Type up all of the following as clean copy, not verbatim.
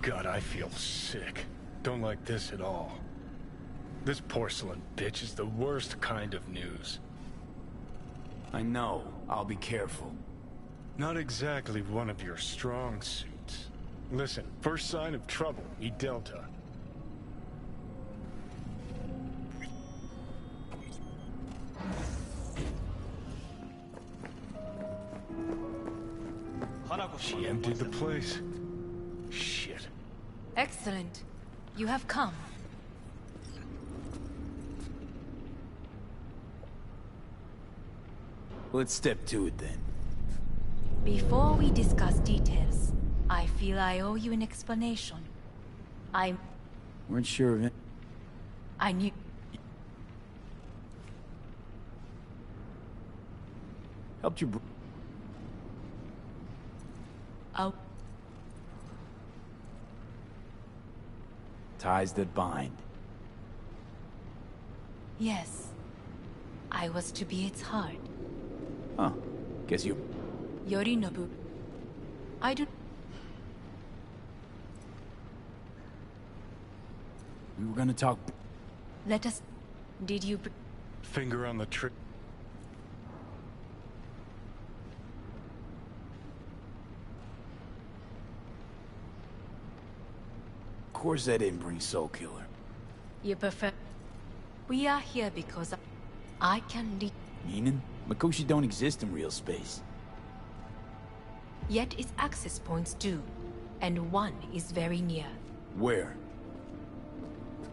God, I feel sick. Don't like this at all. This porcelain bitch is the worst kind of news. I know. I'll be careful. Not exactly one of your strong suits. Listen, first sign of trouble, eat Delta. She emptied the place. Shit. Excellent. You have come. Let's step to it then. Before we discuss details, I feel I owe you an explanation. Weren't sure of it. I knew... Helped you Oh. Ties that bind. Yes. I was to be its heart. Huh. Guess you... Yorinobu. I do... We were gonna talk... Let us... Did you... Finger on the trigger. Of course I didn't bring Soul Killer. You prefer... We are here because I can lead... Meaning? Mikoshi don't exist in real space. Yet its access points do. And one is very near. Where?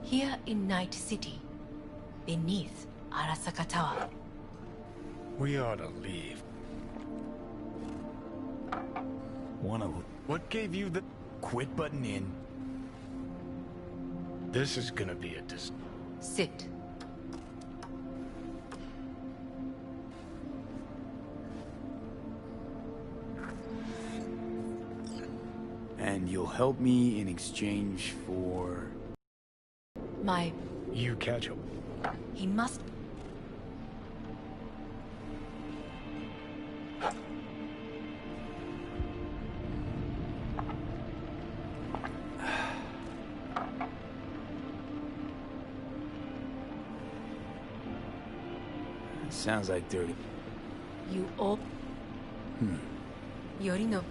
Here in Night City. Beneath Arasaka Tower. We ought to leave. What gave you the... Quit butting in. This is gonna be a Sit. And you'll help me in exchange for... My... You catch him. He must... Sounds like dirty. You all... Yorinobu.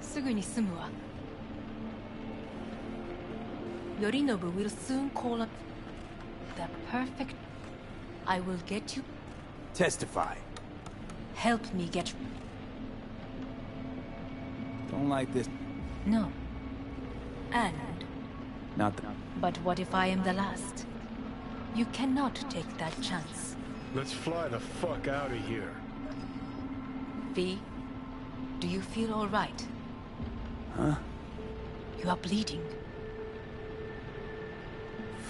すぐに済むわ。Yorinobu will soon call up the perfect... I will get you... Testify. Help me get... Don't like this. No. And... Not the... But what if I am the last? You cannot take that chance. Let's fly the fuck out of here. V, do you feel all right? Huh? You are bleeding.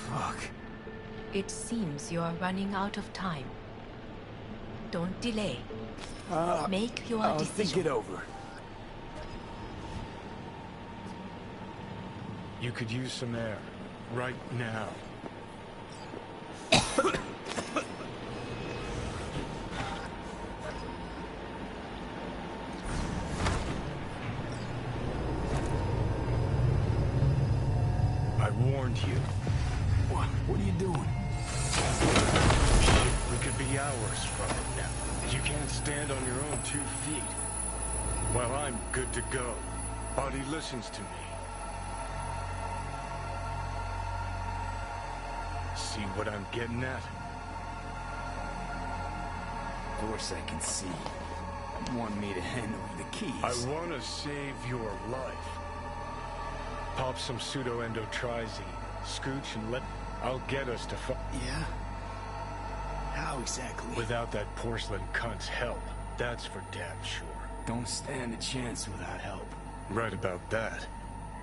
Fuck. It seems you are running out of time. Don't delay. Make your I'll decision. think it over. You could use some air. Right now. You. What are you doing? Shit, we could be hours from it now. You can't stand on your own 2 feet. Well, I'm good to go. Body listens to me. See what I'm getting at? Of course I can see. You want me to hand over the keys. I want to save your life. Pop some pseudo-endotrizine. Scooch and let... I'll get us to Yeah? How exactly? Without that porcelain cunt's help. That's for damn sure. Don't stand a chance without help. Right about that.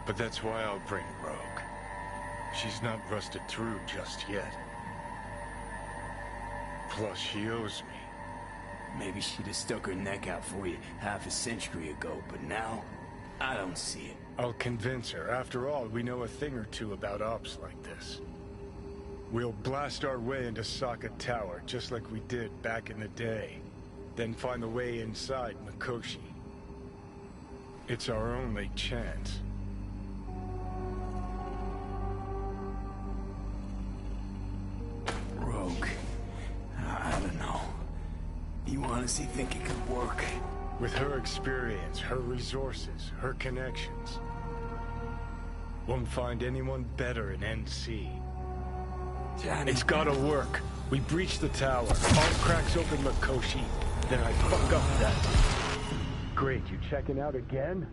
But that's why I'll bring Rogue. She's not rusted through just yet. Plus, she owes me. Maybe she'd have stuck her neck out for you half a century ago, but now, I don't see it. I'll convince her. After all, we know a thing or two about ops like this. We'll blast our way into Saka Tower, just like we did back in the day. Then find the way inside Mikoshi. It's our only chance. honestly think it could work? With her experience, her resources, her connections. Won't find anyone better in NC. Johnny... It's gotta work. We breach the tower. All cracks open Makoshi. Then I fuck up that. Great, you checking out again?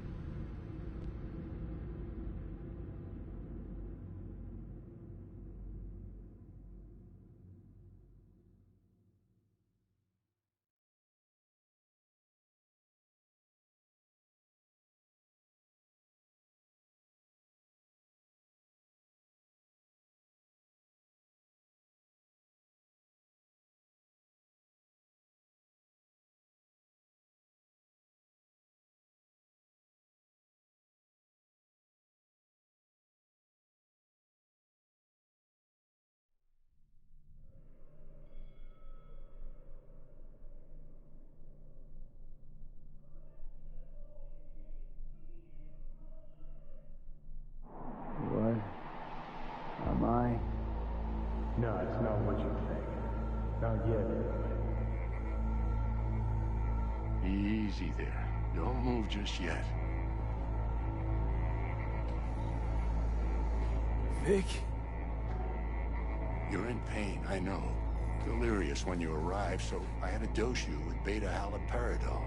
What am I? No, it's not what you think. Not yet, anyway. Be easy there. Don't move just yet. Vic? You're in pain, I know. Delirious when you arrived, so I had to dose you with beta-haloperidol.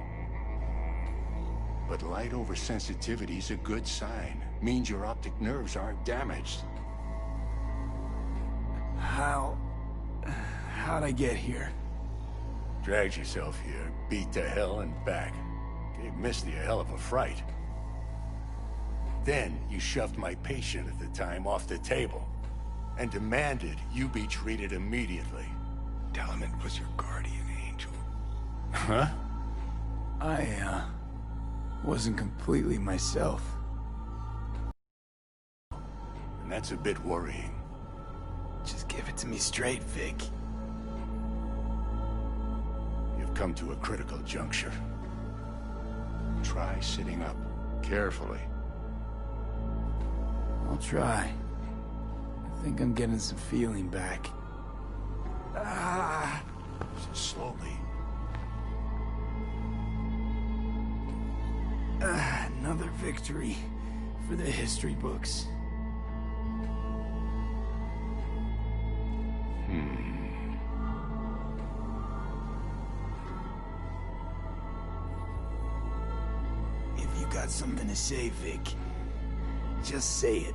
But light oversensitivity's a good sign. Means your optic nerves aren't damaged. How'd I get here? Dragged yourself here, beat to hell and back. Gave Misty a hell of a fright. Then you shoved my patient at the time off the table and demanded you be treated immediately. Tell him it was your guardian angel. Huh? I, wasn't completely myself. And that's a bit worrying. Just give it to me straight, Vic. You've come to a critical juncture. Try sitting up, carefully. I'll try. I think I'm getting some feeling back. Slowly. Another victory for the history books. If you got something to say, Vic, just say it.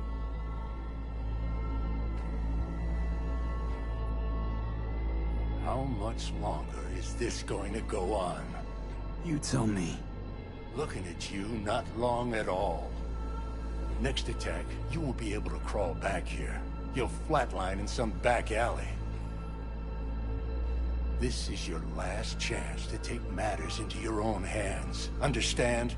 How much longer is this going to go on? You tell me. Looking at you, not long at all. Next attack, you won't be able to crawl back here. You'll flatline in some back alley. This is your last chance to take matters into your own hands. Understand?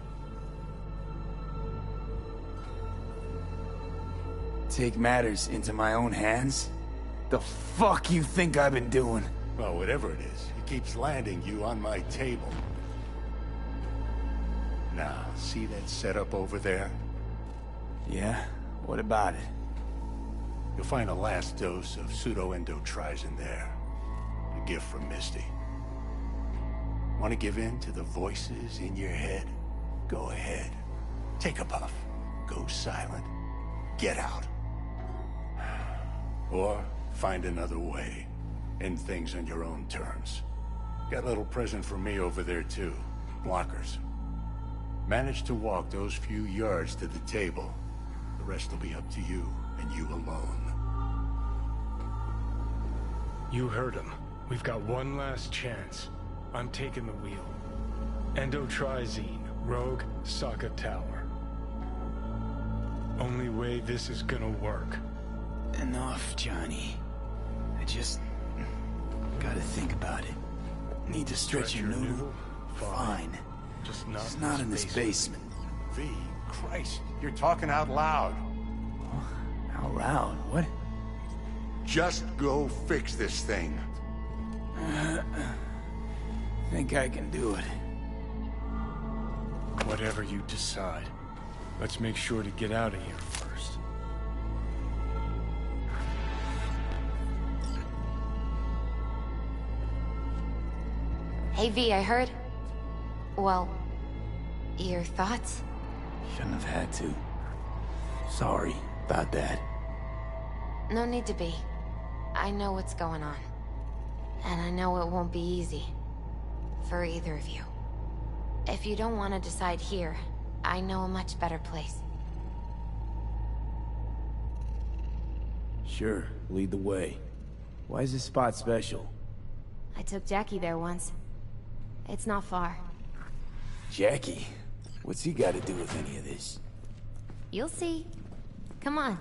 Take matters into my own hands? The fuck you think I've been doing? Well, whatever it is, it keeps landing you on my table. Now, see that setup over there? Yeah? What about it? You'll find a last dose of pseudo-endotrizin there. A gift from Misty. Want to give in to the voices in your head? Go ahead. Take a puff. Go silent. Get out. Or find another way. End things on your own terms. Got a little present for me over there too. Blockers. Manage to walk those few yards to the table. The rest will be up to you, and you alone. You heard him. We've got one last chance. I'm taking the wheel. Endotrizine, Rogue, Sokka Tower. Only way this is gonna work. Enough, Johnny. I just... gotta think about it. Need to stretch your noodle? Fine. Just not in this basement. V, Christ, you're talking out loud. How loud? What? Just go fix this thing. Think I can do it. Whatever you decide. Let's make sure to get out of here first. Hey V, I heard... Well... Your thoughts? Shouldn't have had to. Sorry about that. No need to be. I know what's going on. And I know it won't be easy. For either of you. If you don't want to decide here, I know a much better place. Sure, lead the way. Why is this spot special? I took Jackie there once. It's not far. Jackie? What's he got to do with any of this? You'll see. Come on.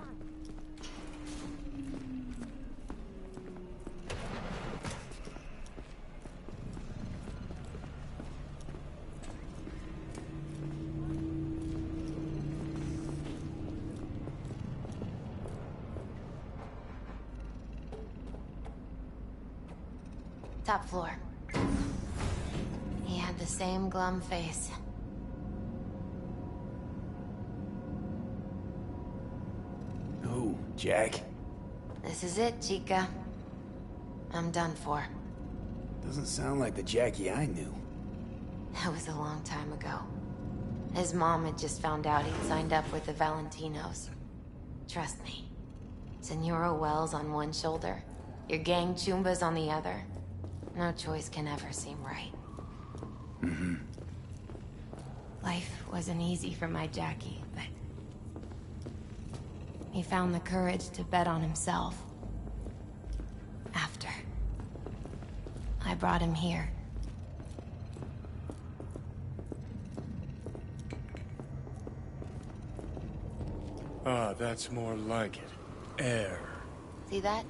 Top floor. He had the same glum face. Who, Jack? This is it, Chica. I'm done for. Doesn't sound like the Jackie I knew. That was a long time ago. His mom had just found out he'd signed up with the Valentinos. Trust me. Senora Wells on one shoulder, your gang Chumbas on the other. No choice can ever seem right. Mm-hmm. Life wasn't easy for my Jackie, but... he found the courage to bet on himself. After. I brought him here. Ah, that's more like it. Air. See that?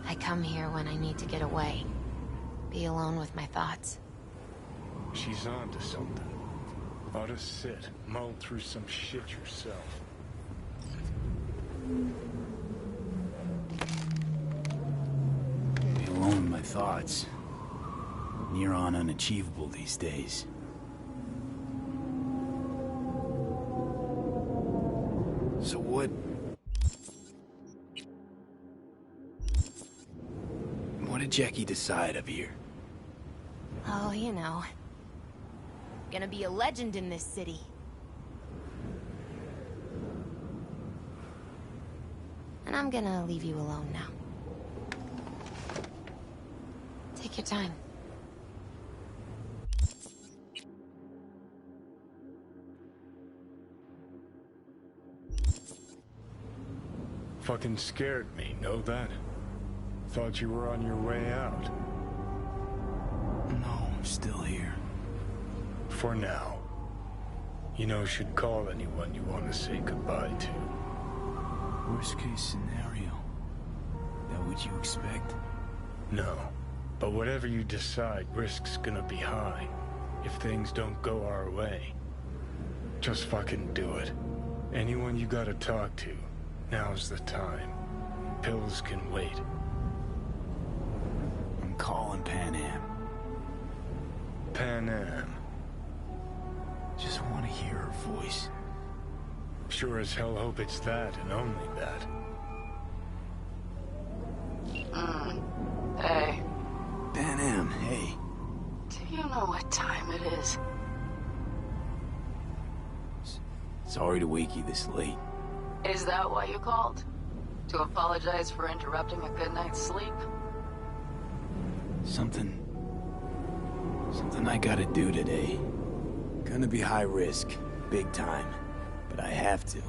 I come here when I need to get away. Be alone with my thoughts. She's on to something. Ought to sit, mull through some shit yourself. Be alone with my thoughts. Near on unachievable these days. So what did Jackie decide up here? Oh, you know. Gonna be a legend in this city. And I'm gonna leave you alone now. Take your time. Fucking scared me, know that? Thought you were on your way out. No, I'm still here. For now. You know, should call anyone you want to say goodbye to. Worst case scenario. That what you expect? No. But whatever you decide, risk's gonna be high. If things don't go our way. Just fucking do it. Anyone you gotta talk to, now's the time. Pills can wait. I'm calling Pan Am. Pan Am. Just want to hear her voice. Sure as hell hope it's that and only that. Hey. Pan Am, hey. Do you know what time it is? Sorry to wake you this late. Is that why you called? To apologize for interrupting a good night's sleep? Something I gotta do today. Gonna be high risk, big time, but I have to.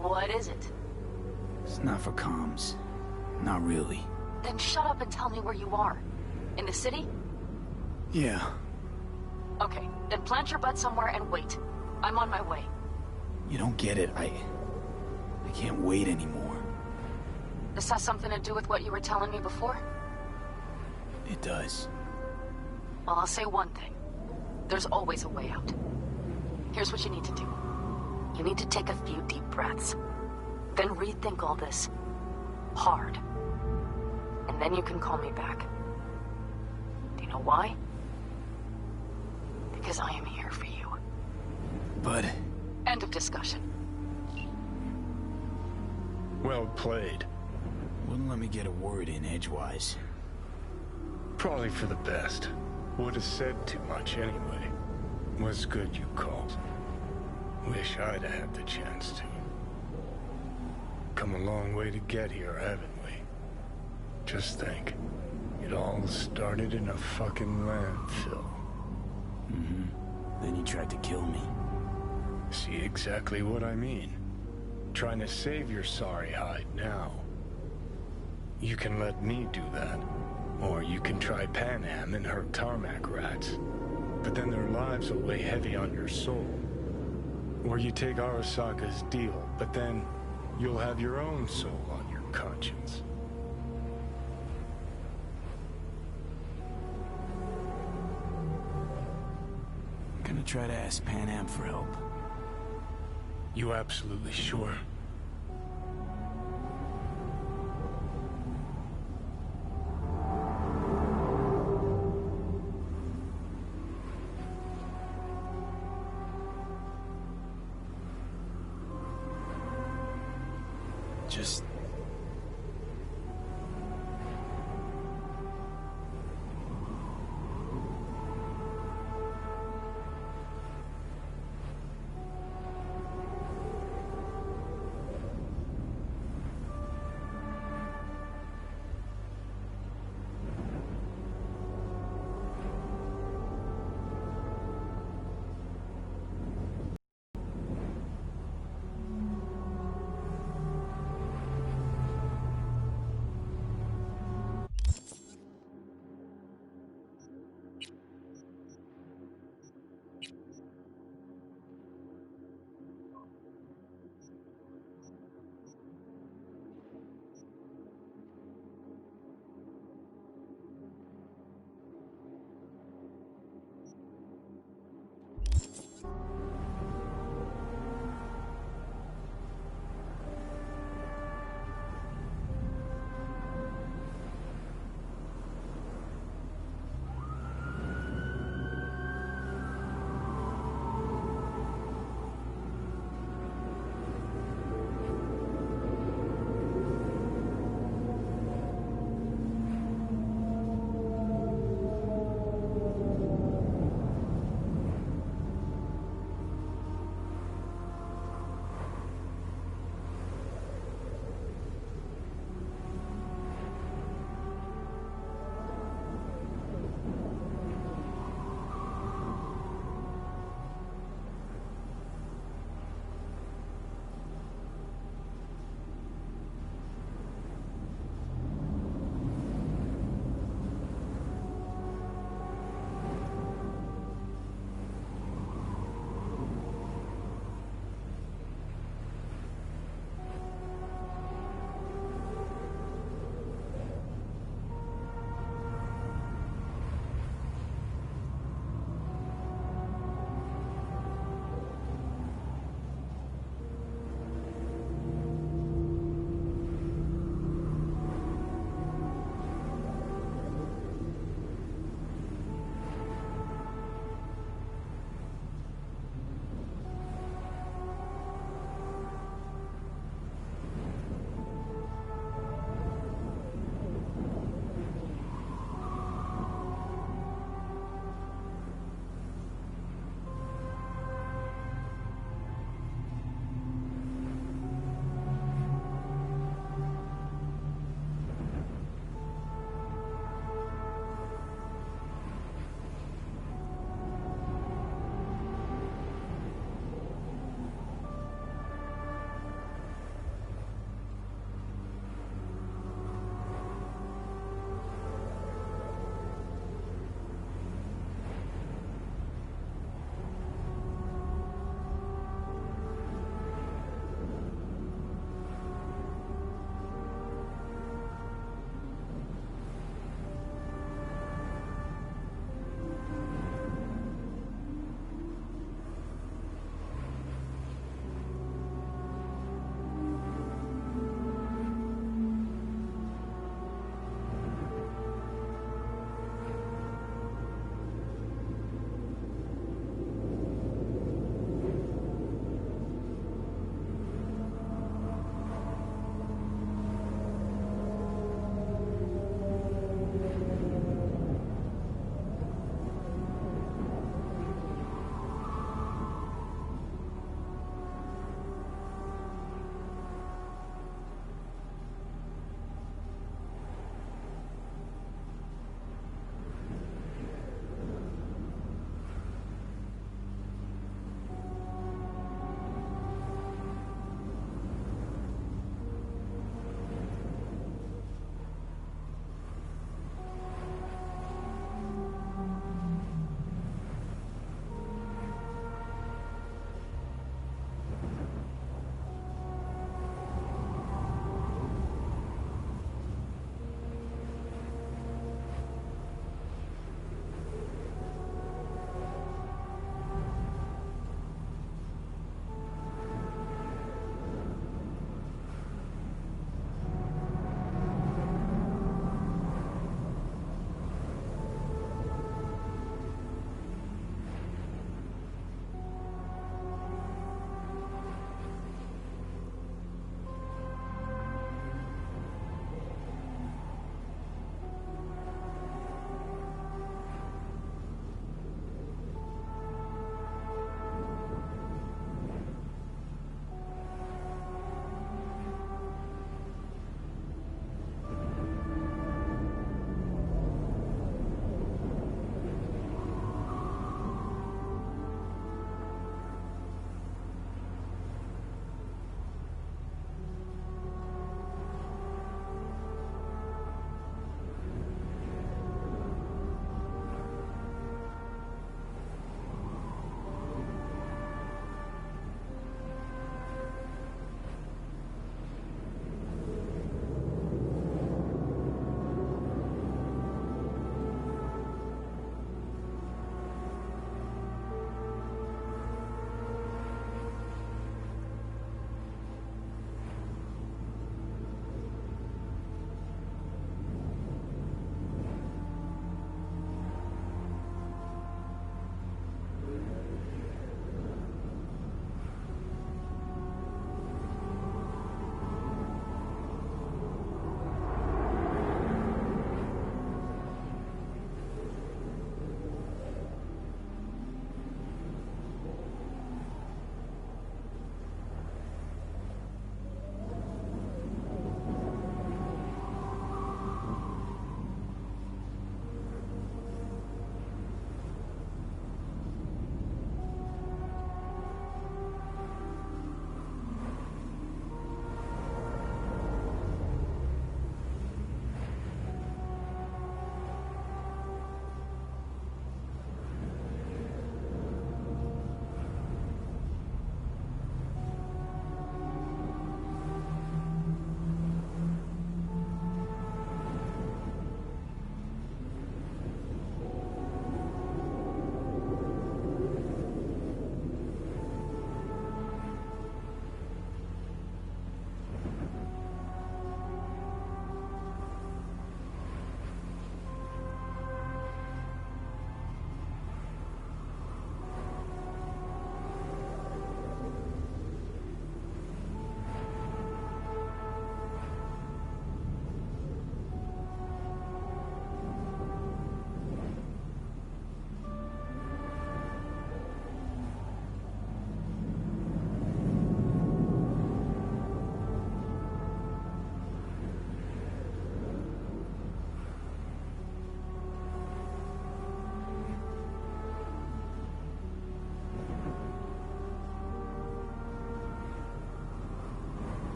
What is it? It's not for comms. Not really. Then shut up and tell me where you are. In the city? Yeah. Okay, then plant your butt somewhere and wait. I'm on my way. You don't get it. I can't wait anymore. This has something to do with what you were telling me before? It does. Well, I'll say one thing. There's always a way out. Here's what you need to do. You need to take a few deep breaths. Then rethink all this. Hard. And then you can call me back. Do you know why? Because I am here for you. But... End of discussion. Well played. Wouldn't let me get a word in edgewise. Probably for the best. Would have said too much anyway. Was good you called. Wish I'd have had the chance to. Come a long way to get here, haven't we? Just think. It all started in a fucking landfill. Mm-hmm. Then you tried to kill me. See exactly what I mean. Trying to save your sorry hide now. You can let me do that. Or you can try Pan Am and her tarmac rats. But then their lives will weigh heavy on your soul. Or you take Arasaka's deal, but then you'll have your own soul on your conscience. I'm gonna try to ask Pan Am for help. You absolutely sure? Just...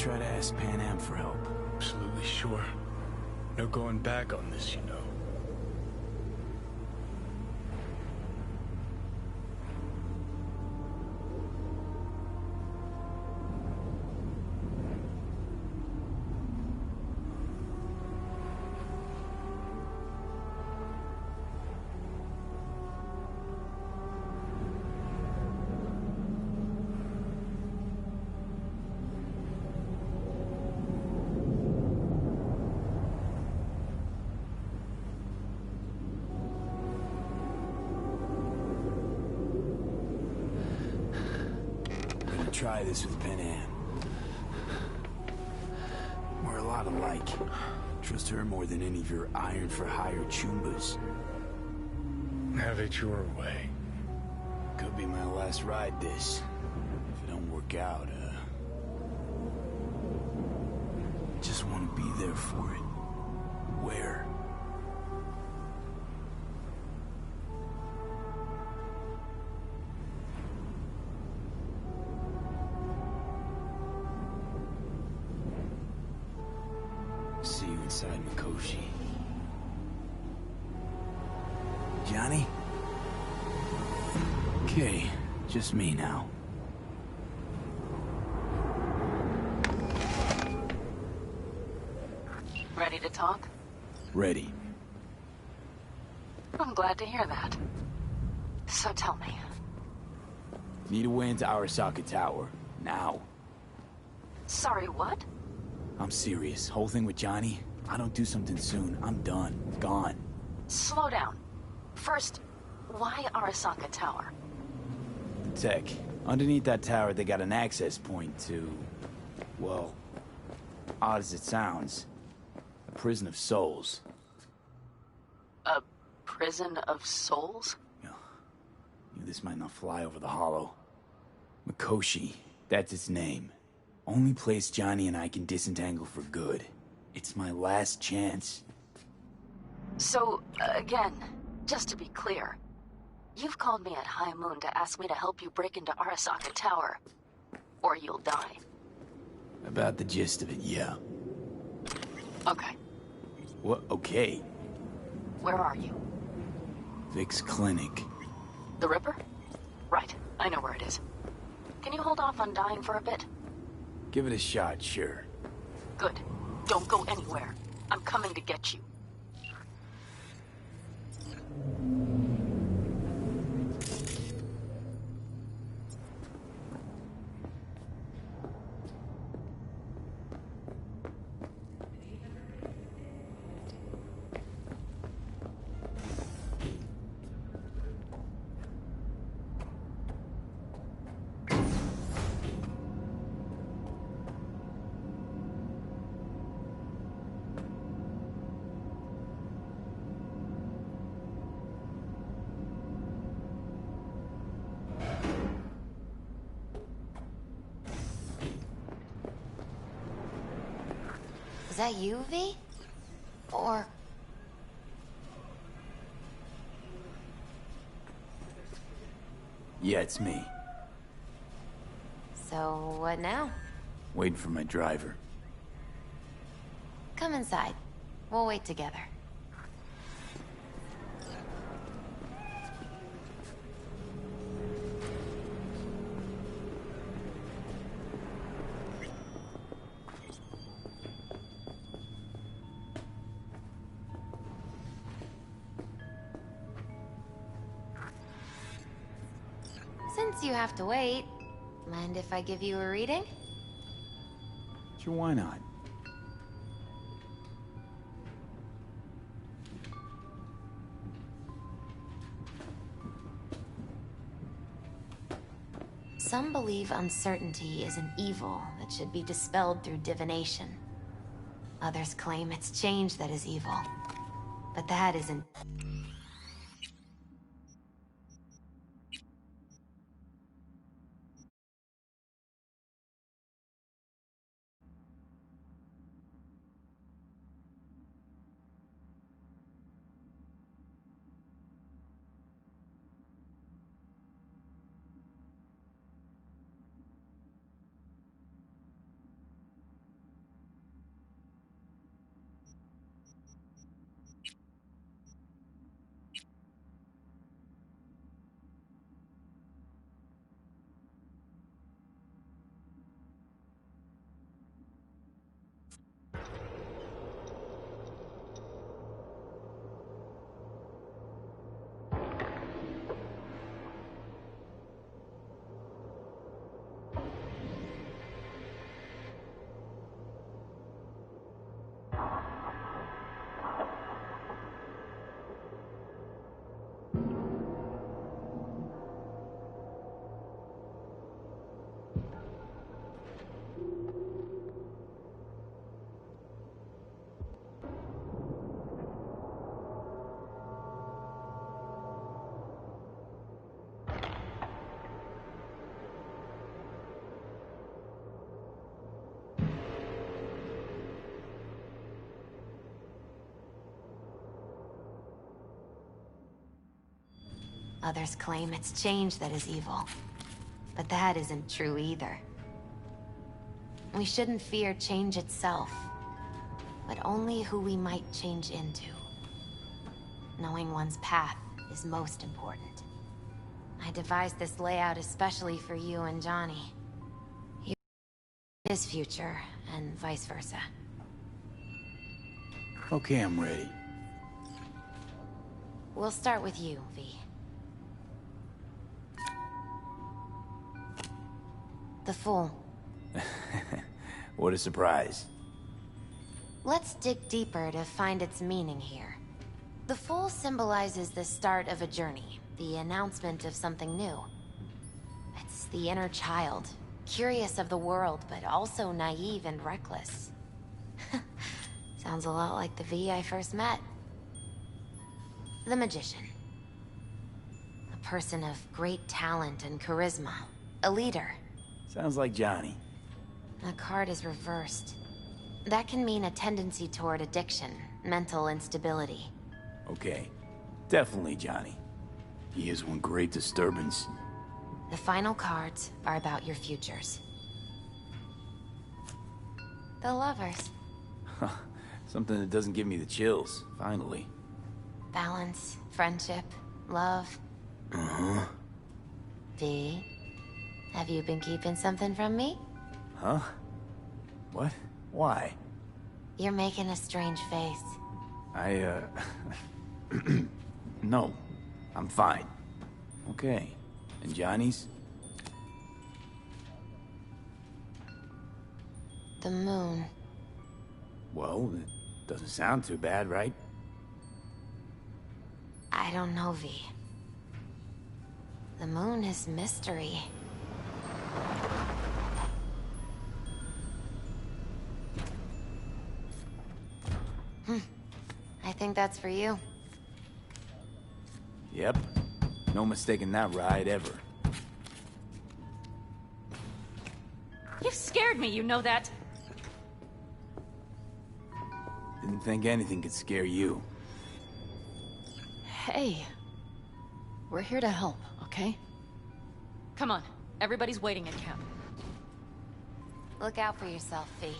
try to ask Pan Am for help? Absolutely sure. No going back on this, you know. Try this with Pan Am. We're a lot alike. Trust her more than any of your iron-for-hire chumbas. Have it your way. Could be my last ride this. If it don't work out, just want to be there for it. Where? See you inside Mikoshi. Johnny? Okay, just me now. Ready to talk? Ready. I'm glad to hear that. So tell me. Need a way into Arasaka Tower. Now. Sorry, what? I'm serious. Whole thing with Johnny, I don't do something soon, I'm done. Gone. Slow down. First, why Arasaka Tower? The tech. Underneath that tower, they got an access point to... well, odd as it sounds, a prison of souls. A prison of souls? Knew this might not fly over the hollow. Mikoshi, that's its name. Only place Johnny and I can disentangle for good. It's my last chance. So, again, just to be clear, you've called me at High Moon to ask me to help you break into Arasaka Tower, or you'll die. About the gist of it, yeah. Okay. What? Okay. Where are you? Vic's clinic. The Ripper? Right, I know where it is. Can you hold off on dying for a bit? Give it a shot, sure. Good. Don't go anywhere. I'm coming to get you. Is that you, V? Or... Yeah, it's me. So, what now? Waiting for my driver. Come inside. We'll wait together. Since you have to wait, mind if I give you a reading? Sure, why not? Some believe uncertainty is an evil that should be dispelled through divination. Others claim it's change that is evil. But that isn't... Others claim it's change that is evil. But that isn't true either. We shouldn't fear change itself, but only who we might change into. Knowing one's path is most important. I devised this layout especially for you and Johnny. His future, and vice versa. Okay, I'm ready. We'll start with you, V. The Fool. What a surprise. Let's dig deeper to find its meaning here. The Fool symbolizes the start of a journey, the announcement of something new. It's the inner child, curious of the world, but also naive and reckless. Sounds a lot like the V I first met. The Magician. A person of great talent and charisma. A leader. Sounds like Johnny. The card is reversed. That can mean a tendency toward addiction, mental instability. Okay. Definitely Johnny. He is one great disturbance. The final cards are about your futures. The Lovers. Something that doesn't give me the chills, finally. Balance, friendship, love. Uh-huh. V, have you been keeping something from me? Huh? What? Why? You're making a strange face. No. I'm fine. Okay. And Johnny's? The moon. Well, it doesn't sound too bad, right? I don't know, V. The moon is mystery. I think that's for you. Yep. No mistaking that ride ever. You scared me, you know that? Didn't think anything could scare you. Hey. We're here to help, okay? Come on, everybody's waiting at camp. Look out for yourself, V.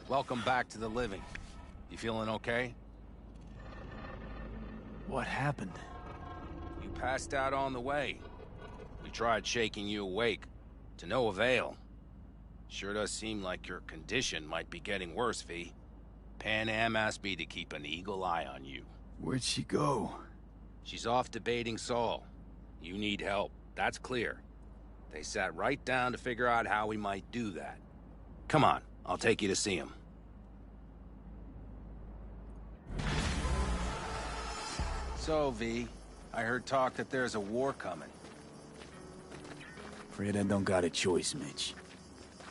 Welcome back to the living. You feeling okay? What happened? You passed out on the way. We tried shaking you awake. To no avail. Sure does seem like your condition might be getting worse, V. Pan Am asked me to keep an eagle eye on you. Where'd she go? She's off debating Saul. You need help. That's clear. They sat right down to figure out how we might do that. Come on, I'll take you to see him. So, V, I heard talk that there's a war coming. Afraid I don't got a choice, Mitch.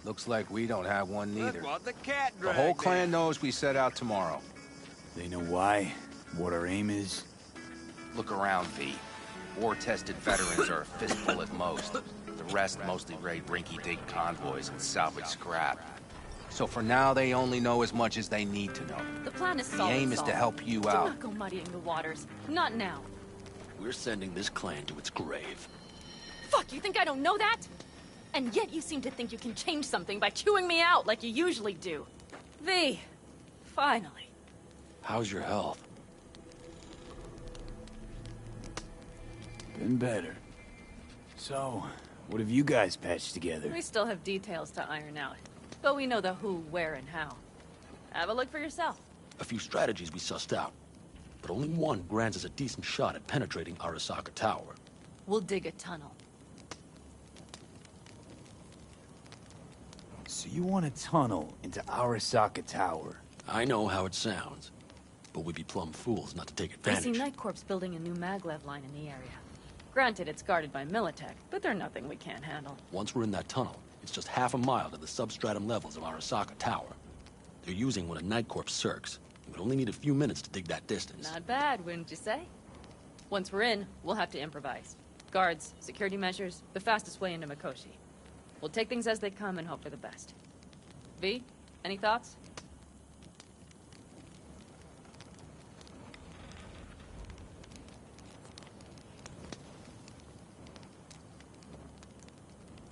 Looks like we don't have one neither. That's what the cat The whole dragged clan in. knows we set out tomorrow. They know why? What our aim is? Look around, V. War-tested veterans are a fistful at most. The rest mostly raid rinky-dink convoys and salvage scrap. So for now, they only know as much as they need to know. The plan is The solid, aim is to Saul. help you Do out. not go muddying the waters. Not now. We're sending this clan to its grave. Fuck, you think I don't know that? And yet you seem to think you can change something by chewing me out like you usually do. V, finally. How's your health? Been better. So, what have you guys patched together? We still have details to iron out. But we know the who, where, and how. Have a look for yourself. A few strategies we sussed out, but only one grants us a decent shot at penetrating Arasaka Tower. We'll dig a tunnel. So you want a tunnel into Arasaka Tower? I know how it sounds, but we'd be plumb fools not to take I advantage. see Night Corps building a new maglev line in the area. Granted, it's guarded by Militech, but they're nothing we can't handle. Once we're in that tunnel, it's just half a mile to the substratum levels of Arasaka Tower. They're using one of Night Corps' circs. We'd only need a few minutes to dig that distance. Not bad, wouldn't you say? Once we're in, we'll have to improvise. Guards, security measures, the fastest way into Mikoshi. We'll take things as they come and hope for the best. V, any thoughts?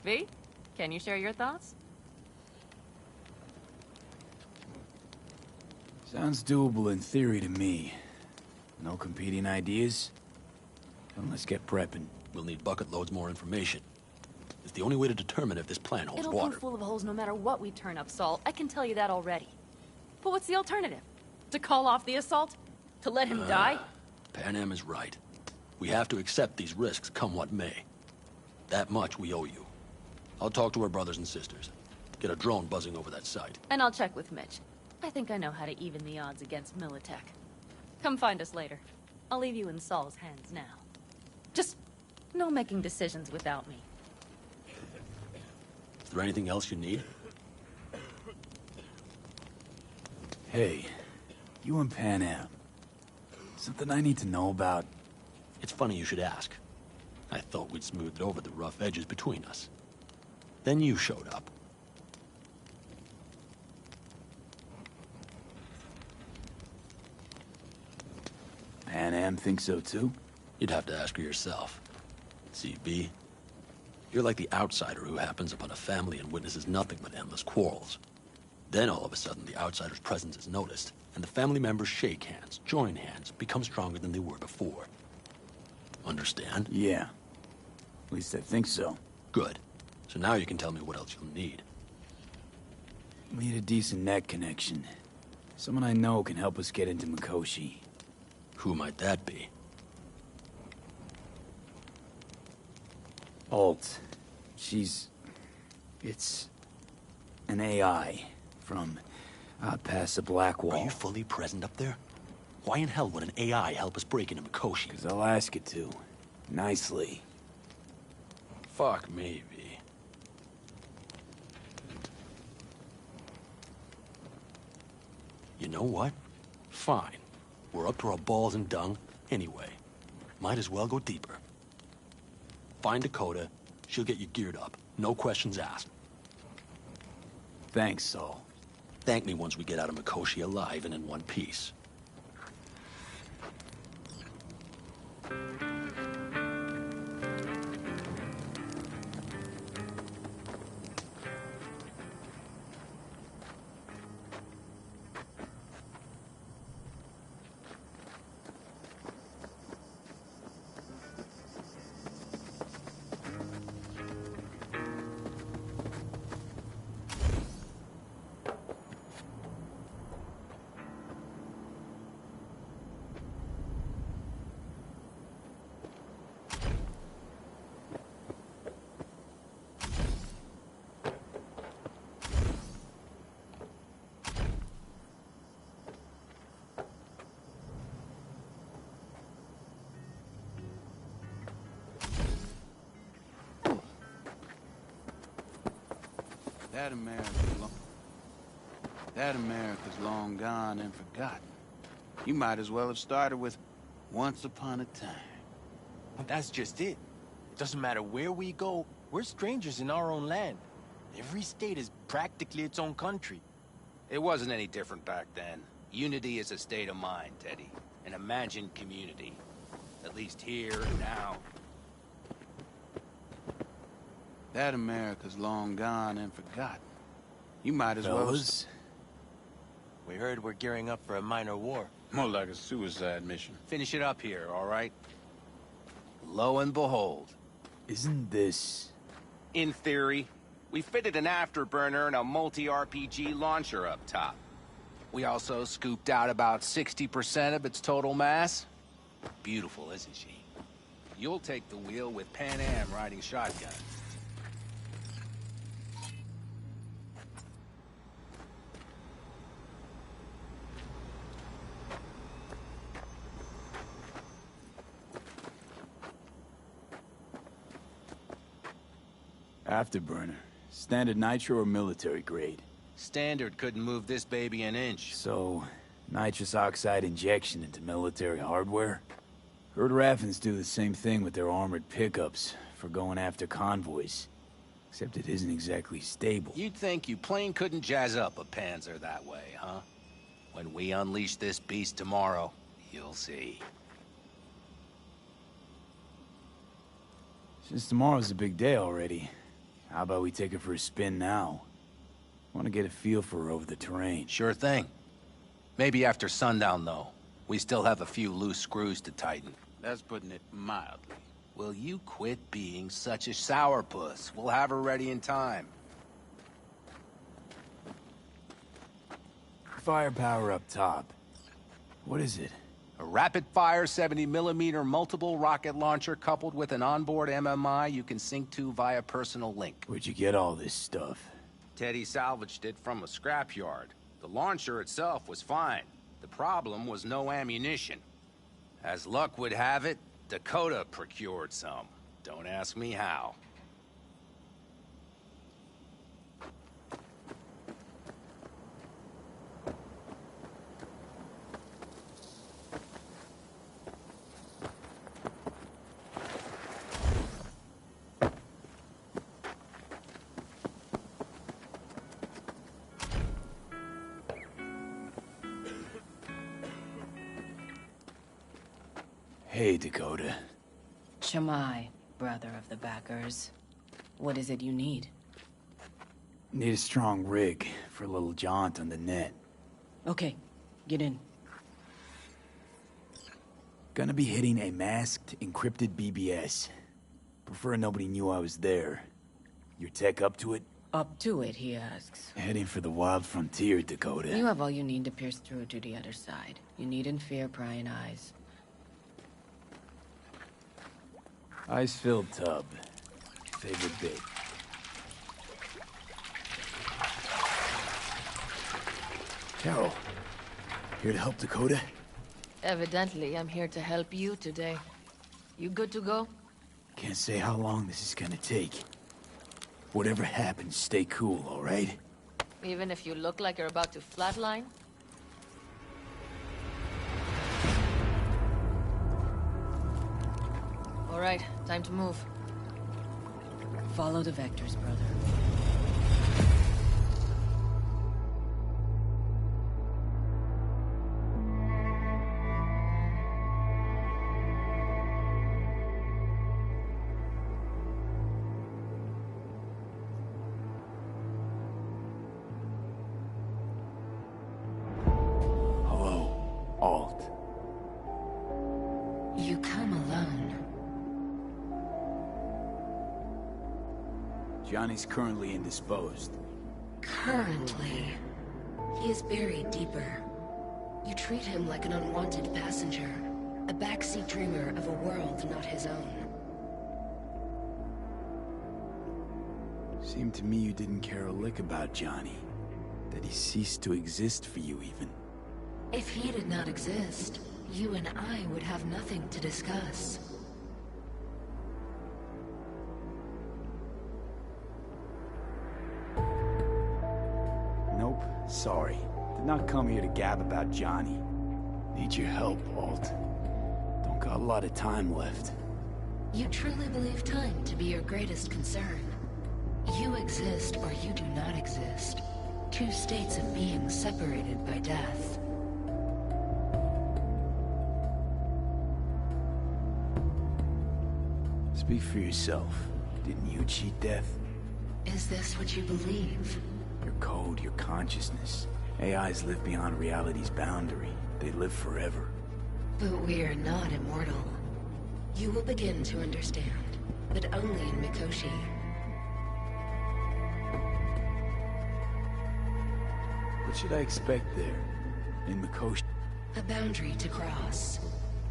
V, can you share your thoughts? Sounds doable in theory to me. No competing ideas? Then let's get prepping. We'll need bucket loads more information. It's the only way to determine if this plan holds It'll water. prove full of holes no matter what we turn up, Saul. I can tell you that already. But what's the alternative? To call off the assault? To let him die? Pan Am is right. We have to accept these risks, come what may. That much we owe you. I'll talk to our brothers and sisters. Get a drone buzzing over that site. And I'll check with Mitch. I think I know how to even the odds against Militech. Come find us later. I'll leave you in Saul's hands now. Just no making decisions without me. Is there anything else you need? Hey, you and Pan Am. Something I need to know about? It's funny you should ask. I thought we'd smoothed over the rough edges between us. Then you showed up. Pan Am thinks so too? You'd have to ask her yourself. See, B, you're like the outsider who happens upon a family and witnesses nothing but endless quarrels. Then all of a sudden the outsider's presence is noticed, and the family members shake hands, join hands, become stronger than they were before. Understand? Yeah. At least I think so. Good. So now you can tell me what else you'll need. Need a decent net connection. Someone I know can help us get into Mikoshi. Who might that be? Alt. It's an AI from out past the Black Wall. Are you fully present up there? Why in hell would an AI help us break into Mikoshi? 'Cause I'll ask it to. Nicely. Fuck me, V. You know what? Fine. We're up to our balls in dung anyway. Might as well go deeper. Find Dakota. She'll get you geared up. No questions asked. Thanks, Saul. Thank me once we get out of Mikoshi alive and in one piece. That America's long gone and forgotten. You might as well have started with Once Upon a Time. But that's just it. It doesn't matter where we go, we're strangers in our own land. Every state is practically its own country. It wasn't any different back then. Unity is a state of mind, Teddy. An imagined community. At least here, now. That America's long gone and forgotten. You might as well... Fellas? We heard we're gearing up for a minor war. More like a suicide mission. Finish it up here, all right? Lo and behold. Isn't this... In theory, we fitted an afterburner and a multi-RPG launcher up top. We also scooped out about 60% of its total mass. Beautiful, isn't she? You'll take the wheel with Pan Am riding shotgun. Afterburner. Standard nitro or military grade? Standard couldn't move this baby an inch. So, nitrous oxide injection into military hardware? Heard Raffens do the same thing with their armored pickups for going after convoys. Except it isn't exactly stable. You'd think you plain couldn't jazz up a Panzer that way, huh? When we unleash this beast tomorrow, you'll see. Since tomorrow's a big day already, how about we take her for a spin now? Want to get a feel for her over the terrain. Sure thing. Maybe after sundown, though. We still have a few loose screws to tighten. That's putting it mildly. Will you quit being such a sourpuss? We'll have her ready in time. Firepower up top. What is it? A rapid-fire 70mm multiple rocket launcher coupled with an onboard MMI you can sync to via personal link. Where'd you get all this stuff? Teddy salvaged it from a scrapyard. The launcher itself was fine. The problem was no ammunition. As luck would have it, Dakota procured some. Don't ask me how. Hey, Dakota. Shamai, brother of the backers. What is it you need? Need a strong rig for a little jaunt on the net. Okay, get in. Gonna be hitting a masked, encrypted BBS. Prefer nobody knew I was there. Your tech up to it? Up to it, he asks. Heading for the wild frontier, Dakota. You have all you need to pierce through to the other side. You needn't fear prying eyes. Ice-filled tub. Favorite bit. Carol, here to help Dakota? Evidently, I'm here to help you today. You good to go? Can't say how long this is gonna take. Whatever happens, stay cool, all right? Even if you look like you're about to flatline? All right, time to move. Follow the vectors, brother. Hello, Alt. You come alone. Johnny's currently indisposed. Currently. He is buried deeper. You treat him like an unwanted passenger, a backseat dreamer of a world not his own. Seemed to me you didn't care a lick about Johnny. That he ceased to exist for you, even. If he did not exist, you and I would have nothing to discuss. Nope, sorry. Did not come here to gab about Johnny. Need your help, Alt. Don't got a lot of time left. You truly believe time to be your greatest concern. You exist or you do not exist. Two states of being separated by death. Speak for yourself. Didn't you cheat death? Is this what you believe? Your code, your consciousness. AIs live beyond reality's boundary. They live forever. But we are not immortal. You will begin to understand, but only in Mikoshi. What should I expect there? In Mikoshi? A boundary to cross.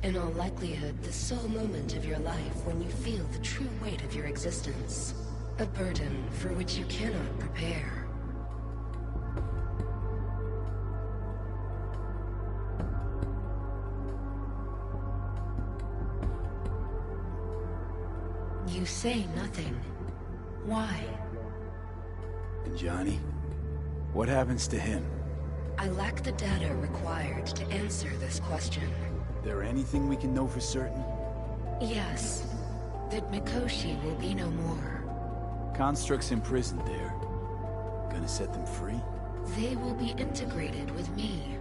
In all likelihood, the sole moment of your life when you feel the true weight of your existence. A burden for which you cannot prepare. You say nothing. Why? And Johnny? What happens to him? I lack the data required to answer this question. There anything we can know for certain? Yes. That Mikoshi will be no more. Constructs imprisoned there. Gonna set them free? They will be integrated with me.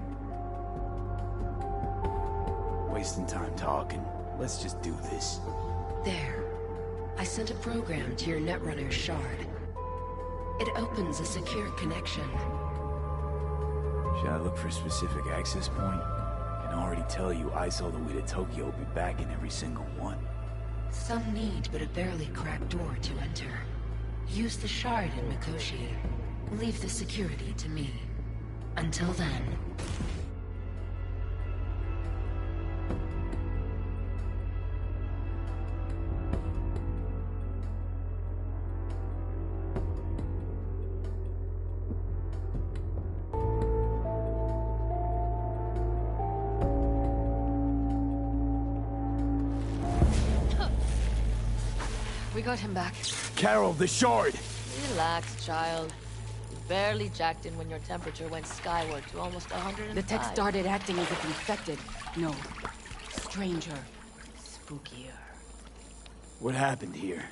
Wasting time talking. Let's just do this. There. I sent a program to your Netrunner shard. It opens a secure connection. Should I look for a specific access point? I can already tell you I saw the way to Tokyo will be back in every single one. Some need but a barely cracked door to enter. Use the shard in Mikoshi. Leave the security to me. Until then... We got him back. Carol, the shard! Relax, child. You barely jacked in when your temperature went skyward to almost 105. The tech started acting as if infected. No. Stranger. Spookier. What happened here?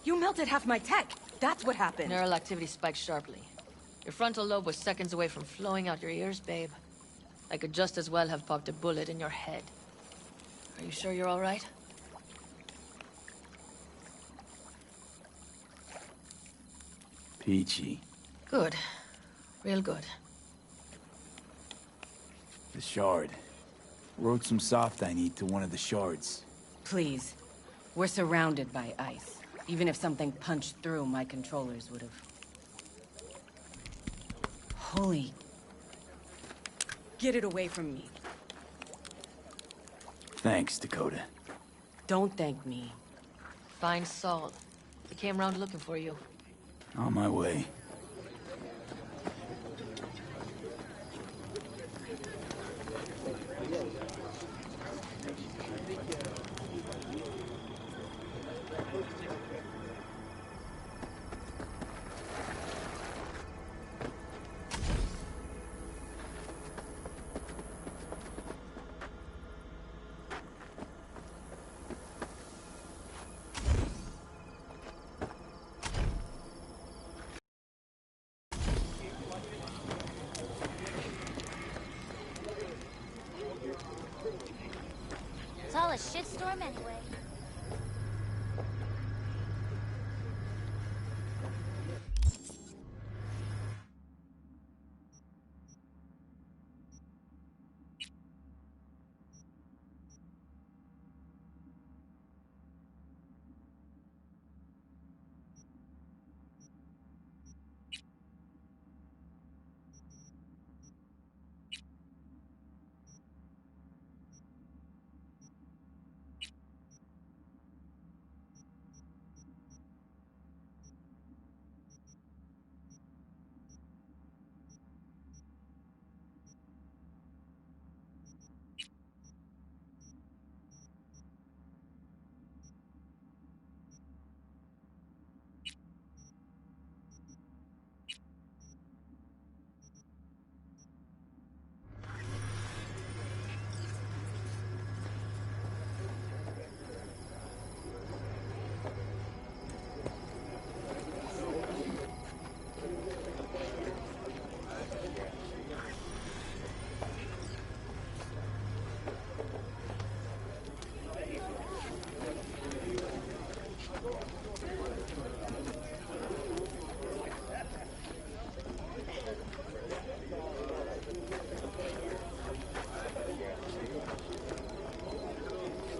You melted half my tech! That's what happened! Neural activity spiked sharply. Your frontal lobe was seconds away from flowing out your ears, babe. I could just as well have popped a bullet in your head. Are you sure you're all right? Peachy. Good. Real good. The shard. Wrote some soft I need to one of the shards. Please. We're surrounded by ice. Even if something punched through, my controllers would have... Holy... Get it away from me. Thanks, Dakota. Don't thank me. Find Saul. He came round looking for you. On my way. It's all a shitstorm anyway.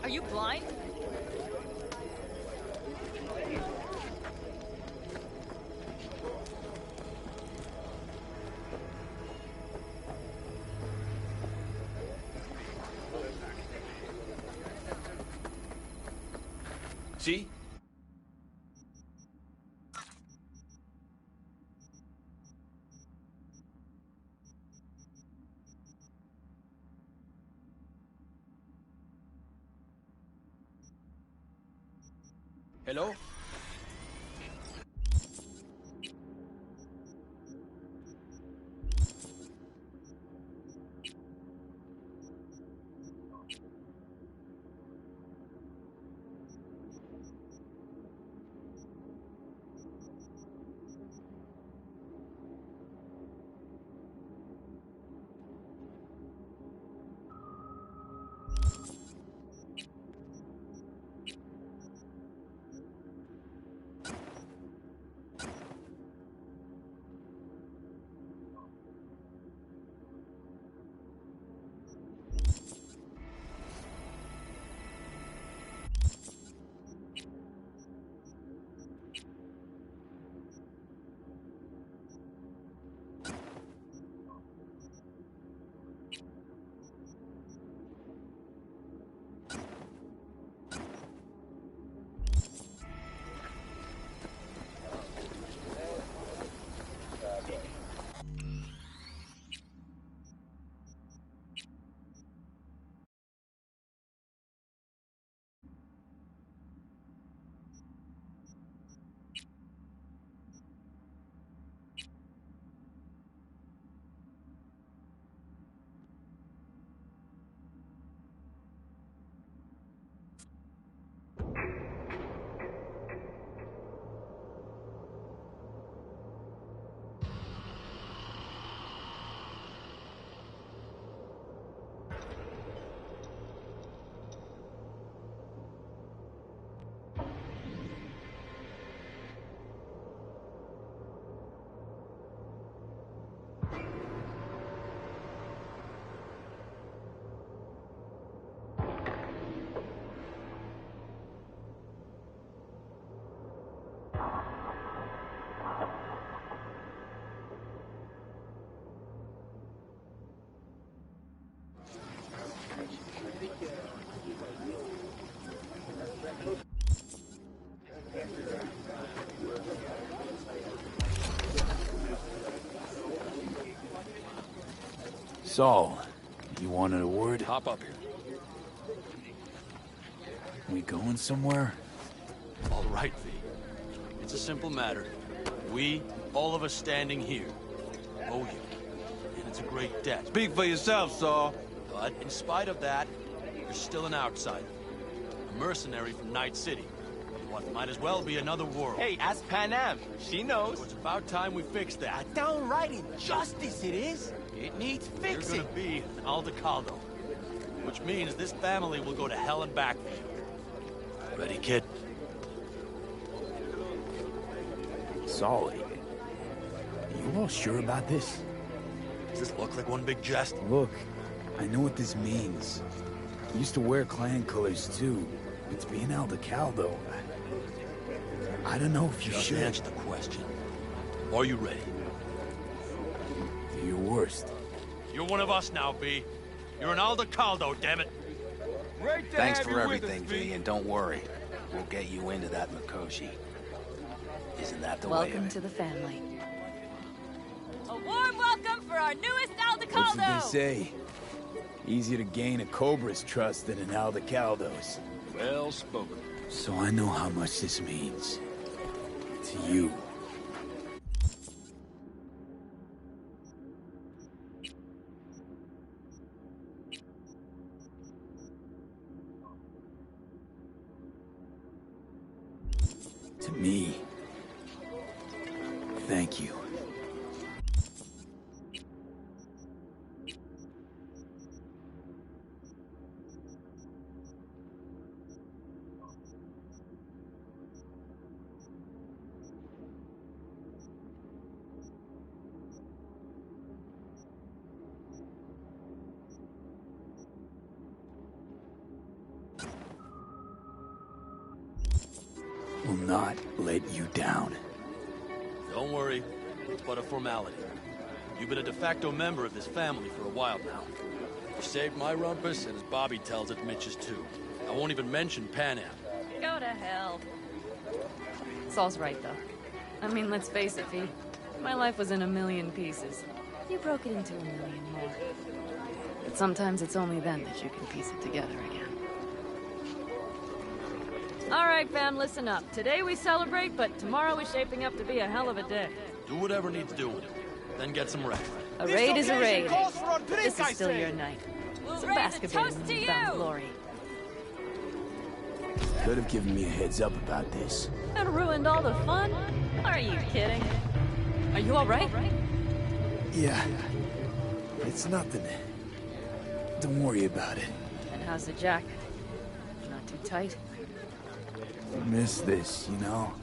Are you blind? See? Hello? Saul, you wanted a word? Hop up here. We going somewhere? All right, V. It's a simple matter. We, all of us standing here, owe you. And it's a great debt. Speak for yourself, Saul. But in spite of that, you're still an outsider. A mercenary from Night City. What might as well be another world. Hey, ask Panam. She knows. So it's about time we fix that. A downright injustice it is. It needs fixing. You're gonna be an Aldecaldo. Which means this family will go to hell and back for you. Ready, kid? Saul, you all sure about this? Does this look like one big jest? Look, I know what this means. I used to wear clan colors too. But to be an Aldecaldo, I don't know if you Just should. answer the question. Are you ready? Do your worst. You're one of us now, B. You're an Aldecaldo, damn it. Thanks for everything, V, and don't worry. We'll get you into that Mikoshi. Isn't that the way Welcome of it? to the family. A warm welcome for our newest What's Aldecaldo! they say? Easier to gain a Cobra's trust than an Aldecaldo's. Well spoken. So I know how much this means. To you. To me. Thank you. Will not let you down. Don't worry. It's but a formality. You've been a de facto member of this family for a while now. You saved my rumpus, and as Bobby tells it, Mitch's too. I won't even mention Panam. Go to hell. Saul's right, though. I mean, let's face it, V. My life was in a million pieces. You broke it into a million more. But sometimes it's only then that you can piece it together again. All right, fam, listen up. Today we celebrate, but tomorrow is shaping up to be a hell of a day. Do whatever needs doing. Then get some rest. A raid is a raid. This is still your night. Some basketball in newfound glory. Could have given me a heads up about this. And ruined all the fun? Are you kidding? Are you all right? Yeah. It's nothing. Don't worry about it. And how's the jacket? Not too tight? I miss this, you know?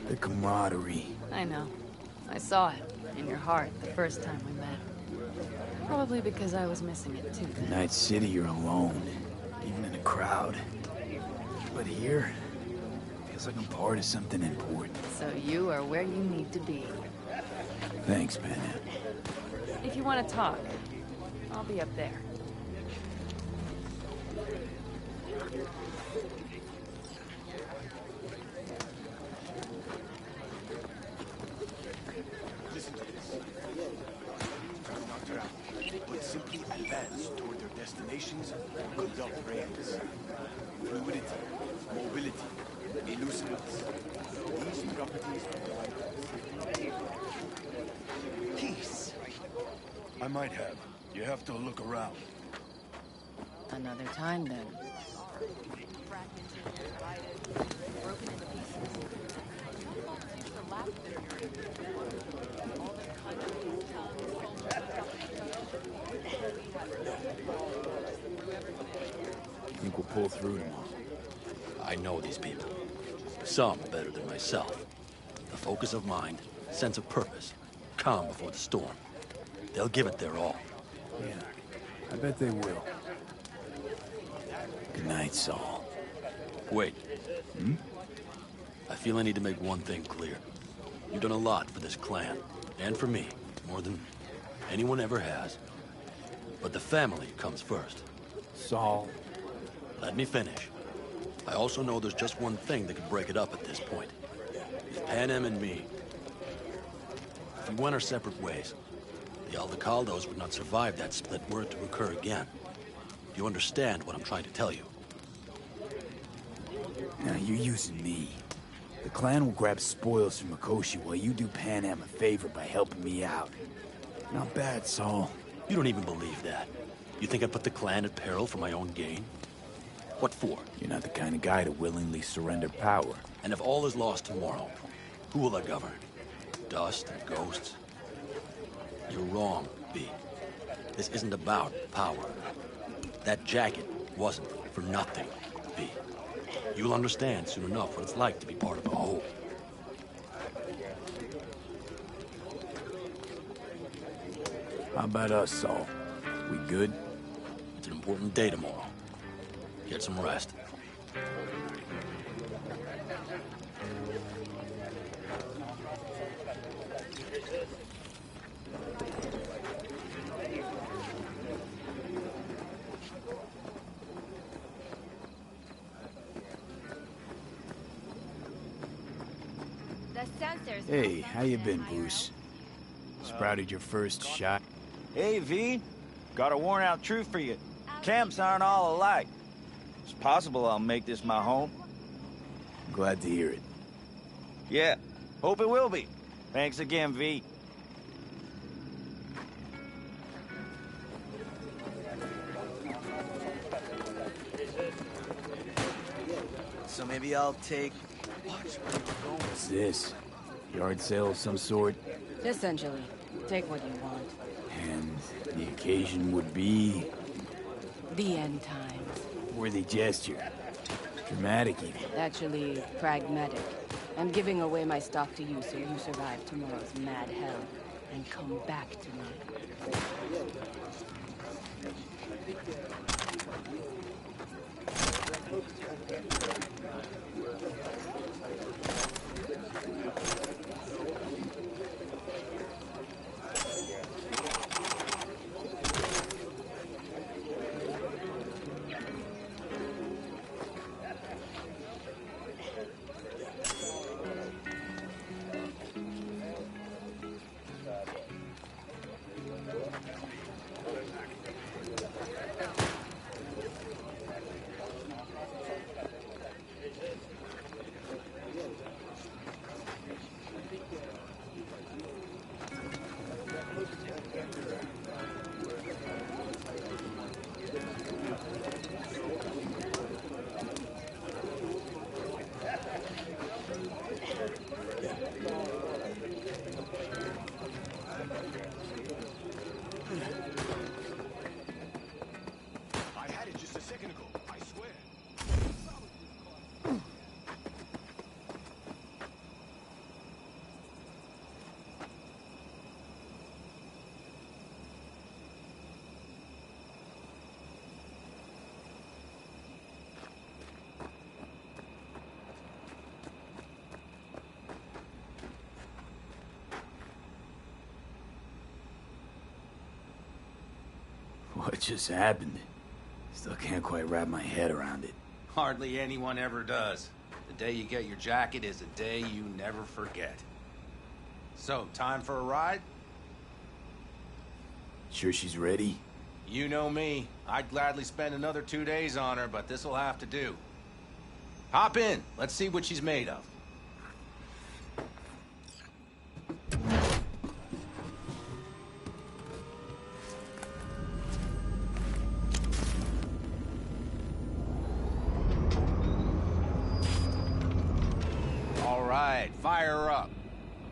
The camaraderie. I know. I saw it in your heart the first time we met. Probably because I was missing it too then. In Night City, you're alone. Even in a crowd. But here, feels like I'm part of something important. So you are where you need to be. Thanks, Panam. If you want to talk, I'll be up there. Listen to this. Knocked her out, but simply advance toward their destinations and conduct raids. Fluidity, mobility, elusiveness. These properties provide peace. I might have. You have to look around. Another time then. Think we'll pull through tomorrow. I know these people. Some better than myself. The focus of mind, sense of purpose, calm before the storm. They'll give it their all. Yeah, I bet they will. Good night, Saul. Wait. I feel I need to make one thing clear. You've done a lot for this clan, and for me, more than anyone ever has. But the family comes first. Saul. Let me finish. I also know there's just one thing that could break it up at this point. It's Panam and me. If we went our separate ways, The Aldecaldos would not survive that split were it to occur again. Do you understand what I'm trying to tell you? Now, you're using me. The clan will grab spoils from Mikoshi while you do Panam a favor by helping me out. Not bad, Saul. You don't even believe that. You think I put the clan at peril for my own gain? What for? You're not the kind of guy to willingly surrender power. And if all is lost tomorrow, who will I govern? Dust and ghosts? You're wrong, B. This isn't about power. That jacket wasn't for nothing, B. You'll understand soon enough what it's like to be part of a whole. How about us, Saul? We good? It's an important day tomorrow. Get some rest. Hey, how you been, Bruce? Sprouted your first shot? Hey, V. Got a worn-out truth for you. Camps aren't all alike. It's possible I'll make this my home. Glad to hear it. Yeah, hope it will be. Thanks again, V. So maybe I'll take... What's this? Yard sale of some sort? Essentially. Take what you want. And the occasion would be... The end times. Worthy gesture. Dramatic even. Actually, pragmatic. I'm giving away my stock to you so you survive tomorrow's mad hell and come back to me. What just happened? Still can't quite wrap my head around it. Hardly anyone ever does. The day you get your jacket is a day you never forget. So, time for a ride? Sure she's ready? You know me. I'd gladly spend another 2 days on her, but this'll have to do. Hop in. Let's see what she's made of. All right, fire her up.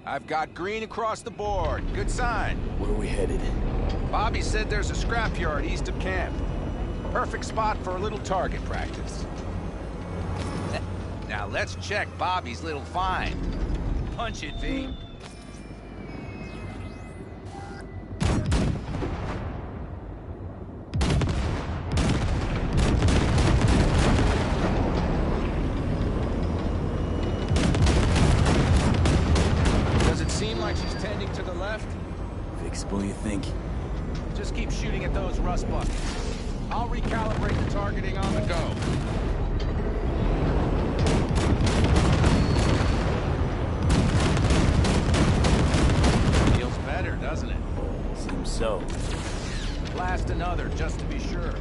I've got green across the board. Good sign. Where are we headed? Bobby said there's a scrapyard east of camp. Perfect spot for a little target practice. Now let's check Bobby's little find. Punch it, V. Does it seem like she's tending to the left? Fixable, you think? Just keep shooting at those rust buckets. I'll recalibrate the targeting on the go. Feels better, doesn't it? Seems so? Blast another, just to be sure.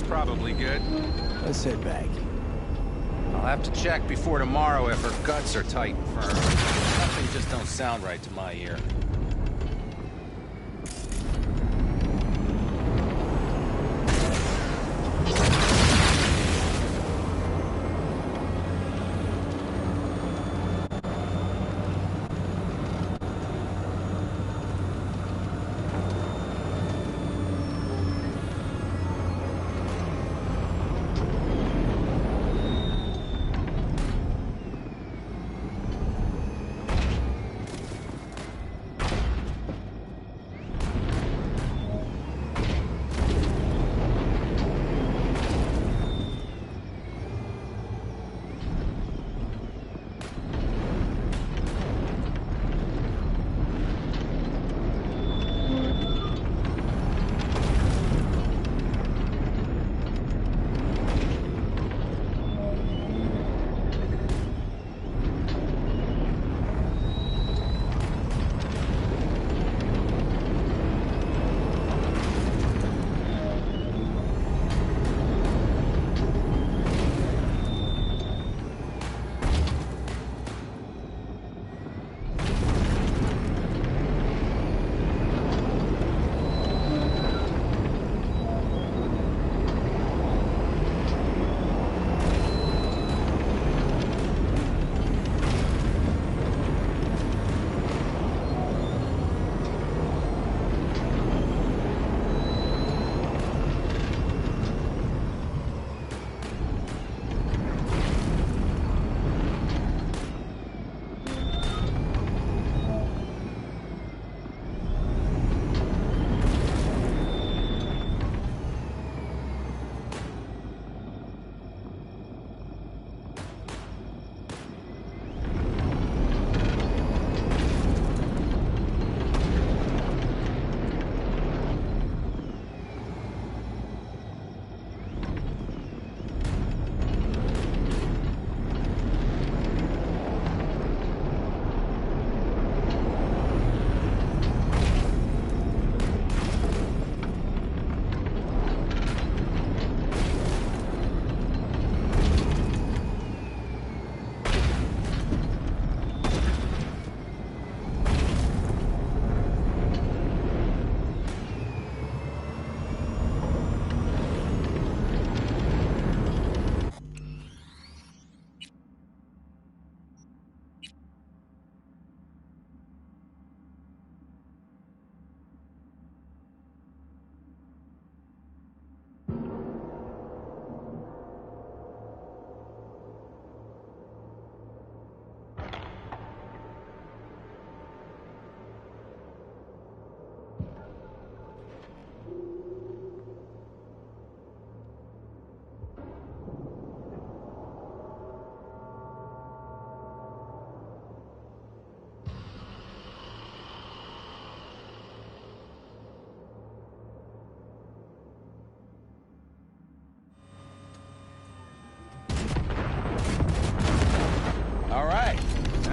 Probably good. Let's head back. I'll have to check before tomorrow if her guts are tight and firm. Something just don't sound right to my ear.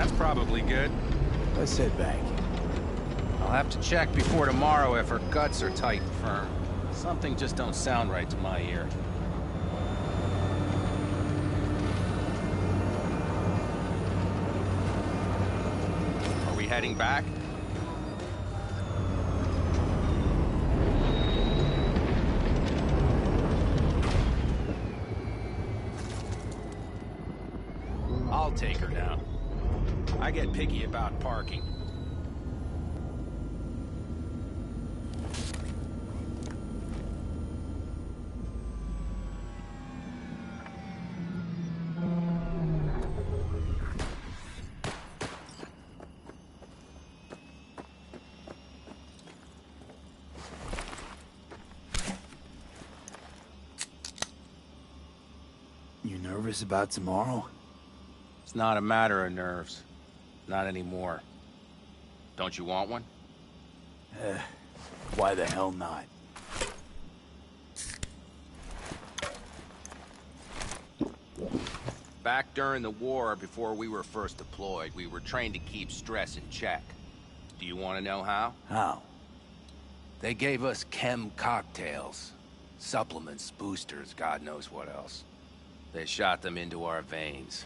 That's probably good. Let's head back. I'll have to check before tomorrow if her guts are tight and firm. Something just don't sound right to my ear. Are we heading back? I'll take her down. I get picky about parking. You nervous about tomorrow? It's not a matter of nerves. Not anymore. Don't you want one? Why the hell not? Back during the war, before we were first deployed, we were trained to keep stress in check. Do you want to know how? How? They gave us chem cocktails. Supplements, boosters, God knows what else. They shot them into our veins.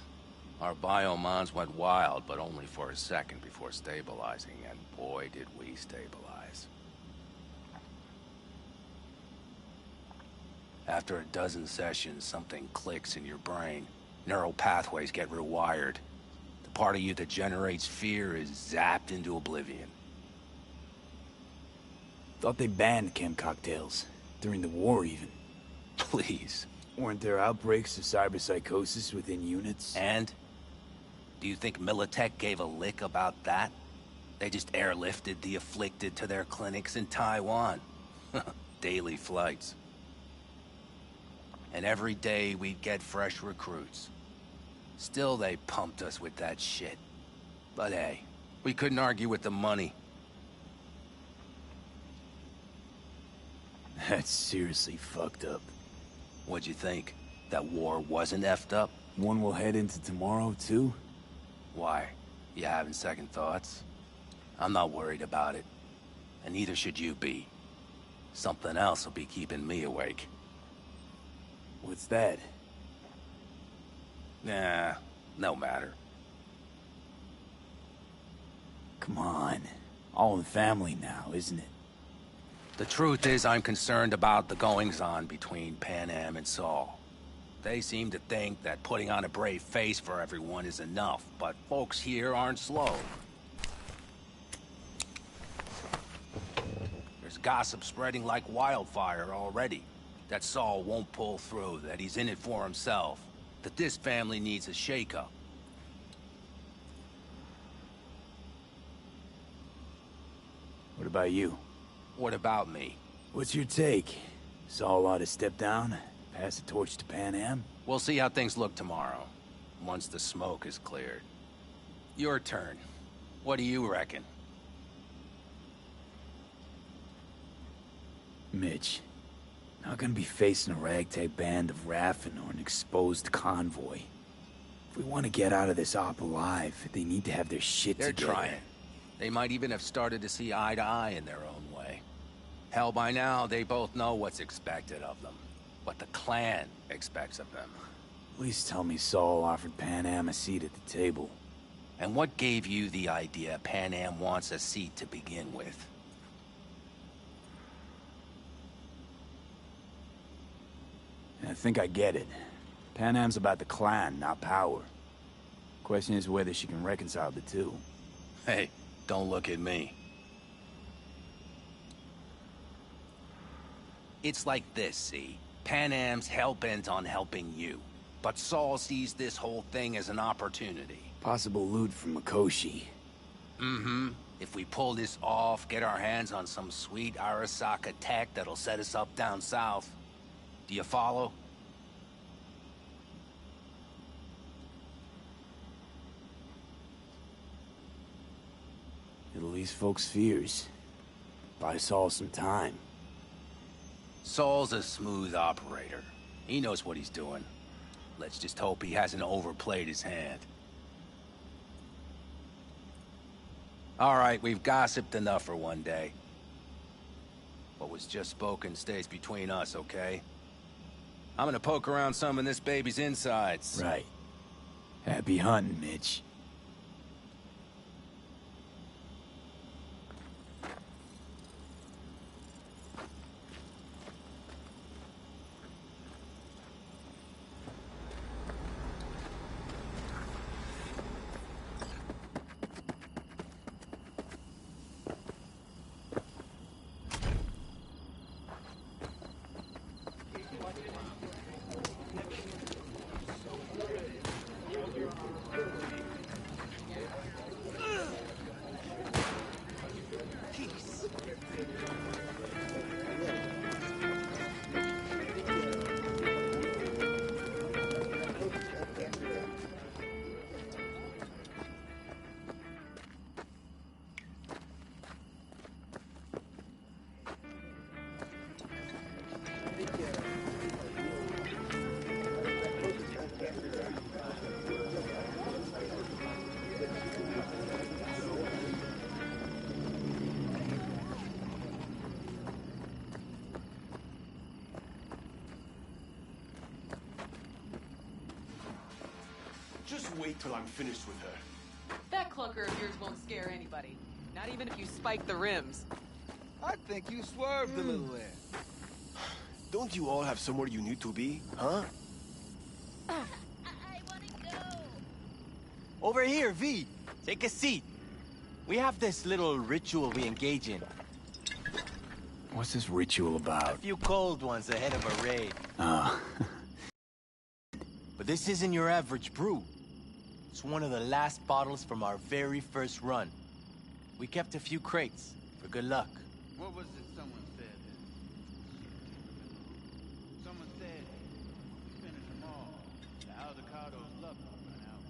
Our biomons went wild, but only for a second before stabilizing, and boy did we stabilize. After a dozen sessions, something clicks in your brain. Neural pathways get rewired. The part of you that generates fear is zapped into oblivion. Thought they banned chem cocktails. During the war, even. Please. Weren't there outbreaks of cyberpsychosis within units? And? Do you think Militech gave a lick about that? They just airlifted the afflicted to their clinics in Taiwan. Daily flights. And every day we'd get fresh recruits. Still they pumped us with that shit. But hey, we couldn't argue with the money. That's seriously fucked up. What'd you think? That war wasn't effed up? One we'll head into tomorrow, too? Why? You having second thoughts? I'm not worried about it. And neither should you be. Something else will be keeping me awake. What's that? Nah, no matter. Come on. All in the family now, isn't it? The truth is, I'm concerned about the goings-on between Pan Am and Saul. They seem to think that putting on a brave face for everyone is enough, but folks here aren't slow. There's gossip spreading like wildfire already. That Saul won't pull through, that he's in it for himself, that this family needs a shakeup. What about you? What about me? What's your take? Saul ought to step down, pass the torch to Pan Am? We'll see how things look tomorrow, once the smoke is cleared. Your turn. What do you reckon? Mitch, not gonna be facing a ragtag band of Raffen or an exposed convoy. If we want to get out of this op alive, they need to have their shit They're together. trying. They might even have started to see eye to eye in their own way. Hell, by now, they both know what's expected of them. What the clan expects of them. Please tell me Saul offered Pan Am a seat at the table. And what gave you the idea Pan Am wants a seat to begin with? I think I get it. Pan Am's about the clan, not power. Question is whether she can reconcile the two. Hey, don't look at me. It's like this, see? Pan Am's hell-bent on helping you. But Saul sees this whole thing as an opportunity. Possible loot from Mikoshi. Mm-hmm. If we pull this off, get our hands on some sweet Arasaka tech that'll set us up down south. Do you follow? It'll ease folks' fears. Buy Saul some time. Saul's a smooth operator. He knows what he's doing. Let's just hope he hasn't overplayed his hand. All right, we've gossiped enough for one day. What was just spoken stays between us, okay? I'm gonna poke around some of this baby's insides. Right. Happy hunting, Mitch. Just wait till I'm finished with her. That clunker of yours won't scare anybody. Not even if you spike the rims. I think you swerved a little there. Don't you all have somewhere you need to be, huh? I wanna go. Over here, V. Take a seat. We have this little ritual we engage in. What's this ritual about? A few cold ones ahead of a raid. Ah. But this isn't your average brew. It's one of the last bottles from our very first run. We kept a few crates for good luck. What was it someone said? Someone said, finish them all. The Aldecado's luck will run out.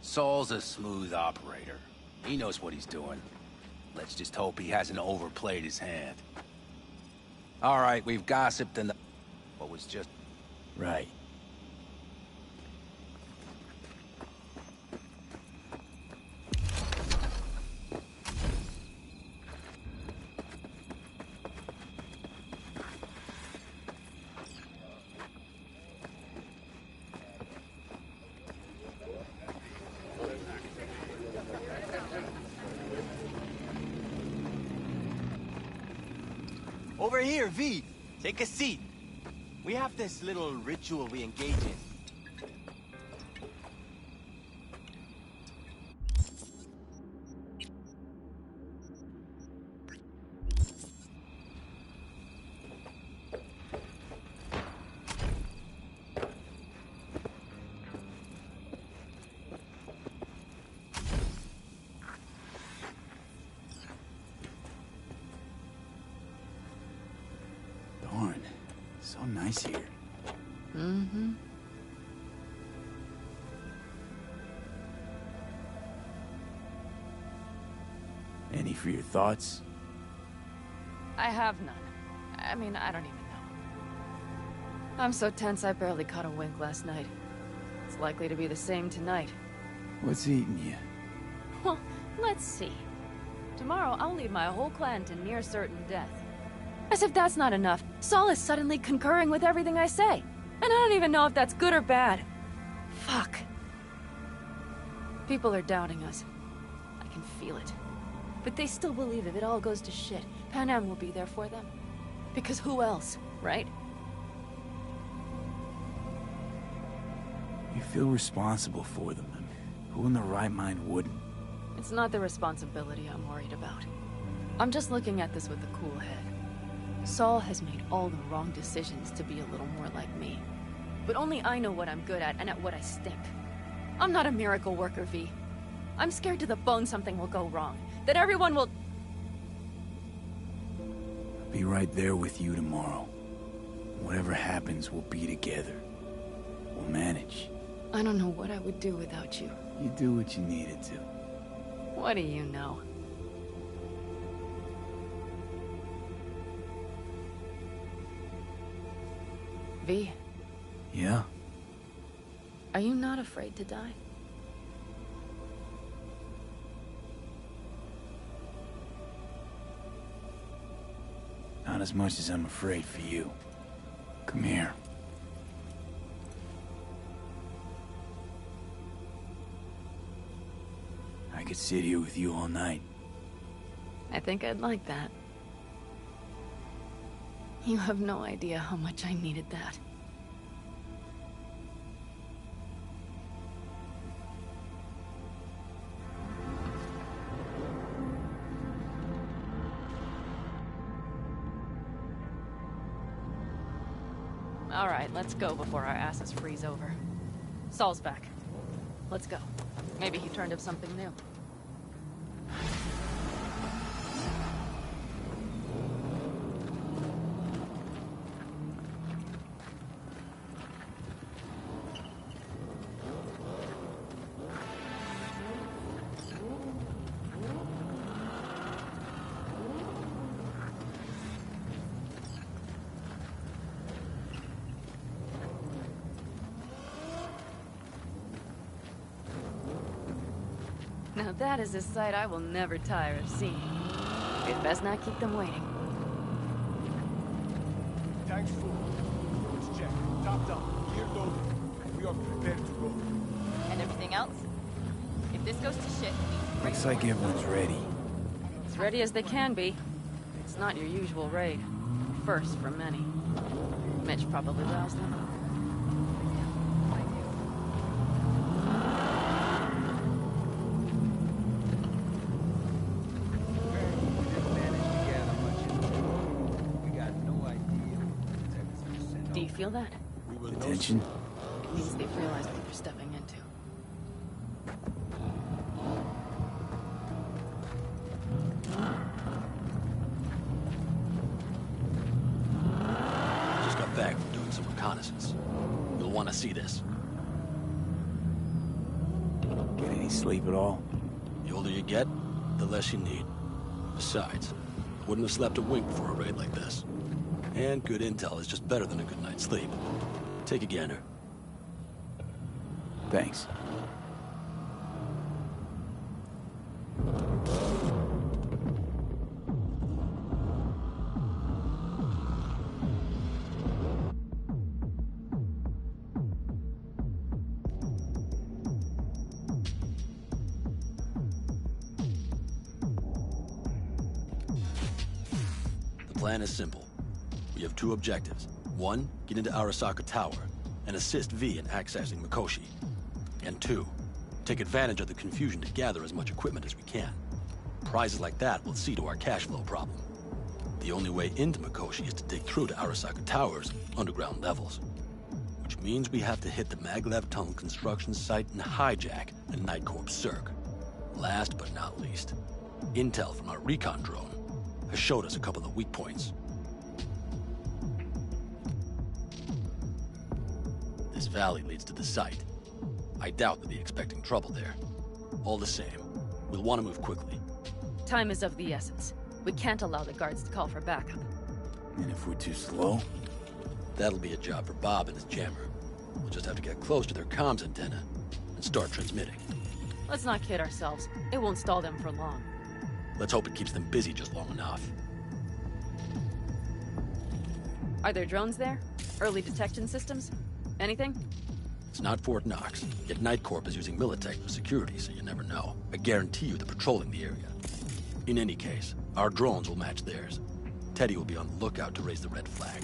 Saul's a smooth operator. He knows what he's doing. Let's just hope he hasn't overplayed his hand. All right, we've gossiped enough. What was just... Right. Over here, V. Take a seat. We have this little ritual we engage in. Darn. So nice here. Mm-hmm. Any for your thoughts? I have none. I mean, I don't even know. I'm so tense I barely caught a wink last night. It's likely to be the same tonight. What's eating you? Well, let's see. Tomorrow I'll lead my whole clan to near certain death. As if that's not enough, Saul is suddenly concurring with everything I say. And I don't even know if that's good or bad. Fuck. People are doubting us. I can feel it. But they still believe if it all goes to shit, Panam will be there for them. Because who else, right? You feel responsible for them. And who in their right mind wouldn't? It's not the responsibility I'm worried about. I'm just looking at this with a cool head. Saul has made all the wrong decisions to be a little more like me. But only I know what I'm good at and at what I stink. I'm not a miracle worker, V. I'm scared to the bone something will go wrong. That everyone will... I'll be right there with you tomorrow. Whatever happens, we'll be together. We'll manage. I don't know what I would do without you. You do what you needed to. What do you know? V? Yeah? Are you not afraid to die? Not as much as I'm afraid for you. Come here. I could sit here with you all night. I think I'd like that. You have no idea how much I needed that. All right, let's go before our asses freeze over. Saul's back. Let's go. Maybe he turned up something new. Now that is a sight I will never tire of seeing. We'd best not keep them waiting. Tanks full. Let's check. Topped up. Gear loaded. We are prepared to go. And everything else? If this goes to shit, Looks like everyone's ready. As ready as they can be. It's not your usual raid. First for many. Mitch probably roused them. Do you feel that? The tension? At least they've realized what they're stepping into. Just got back from doing some reconnaissance. You'll want to see this. Get any sleep at all? The older you get, the less you need. Besides, wouldn't have slept a wink for a raid like this. And good intel is just better than a good night's sleep. Take a gander. Thanks. The plan is simple. We have two objectives. One, get into Arasaka Tower and assist V in accessing Mikoshi. And two, take advantage of the confusion to gather as much equipment as we can. Prizes like that will see to our cash flow problem. The only way into Mikoshi is to dig through to Arasaka Tower's underground levels. Which means we have to hit the Maglev Tunnel construction site and hijack a Night Corps Zerg. Last but not least, intel from our recon drone has showed us a couple of weak points. This valley leads to the site. I doubt they'll be expecting trouble there. All the same, we'll want to move quickly. Time is of the essence. We can't allow the guards to call for backup. And if we're too slow? That'll be a job for Bob and his jammer. We'll just have to get close to their comms antenna and start transmitting. Let's not kid ourselves. It won't stall them for long. Let's hope it keeps them busy just long enough. Are there drones there? Early detection systems? Anything? It's not Fort Knox, yet Night Corp is using Militech for security, so you never know. I guarantee you they're patrolling the area. In any case, our drones will match theirs. Teddy will be on the lookout to raise the red flag.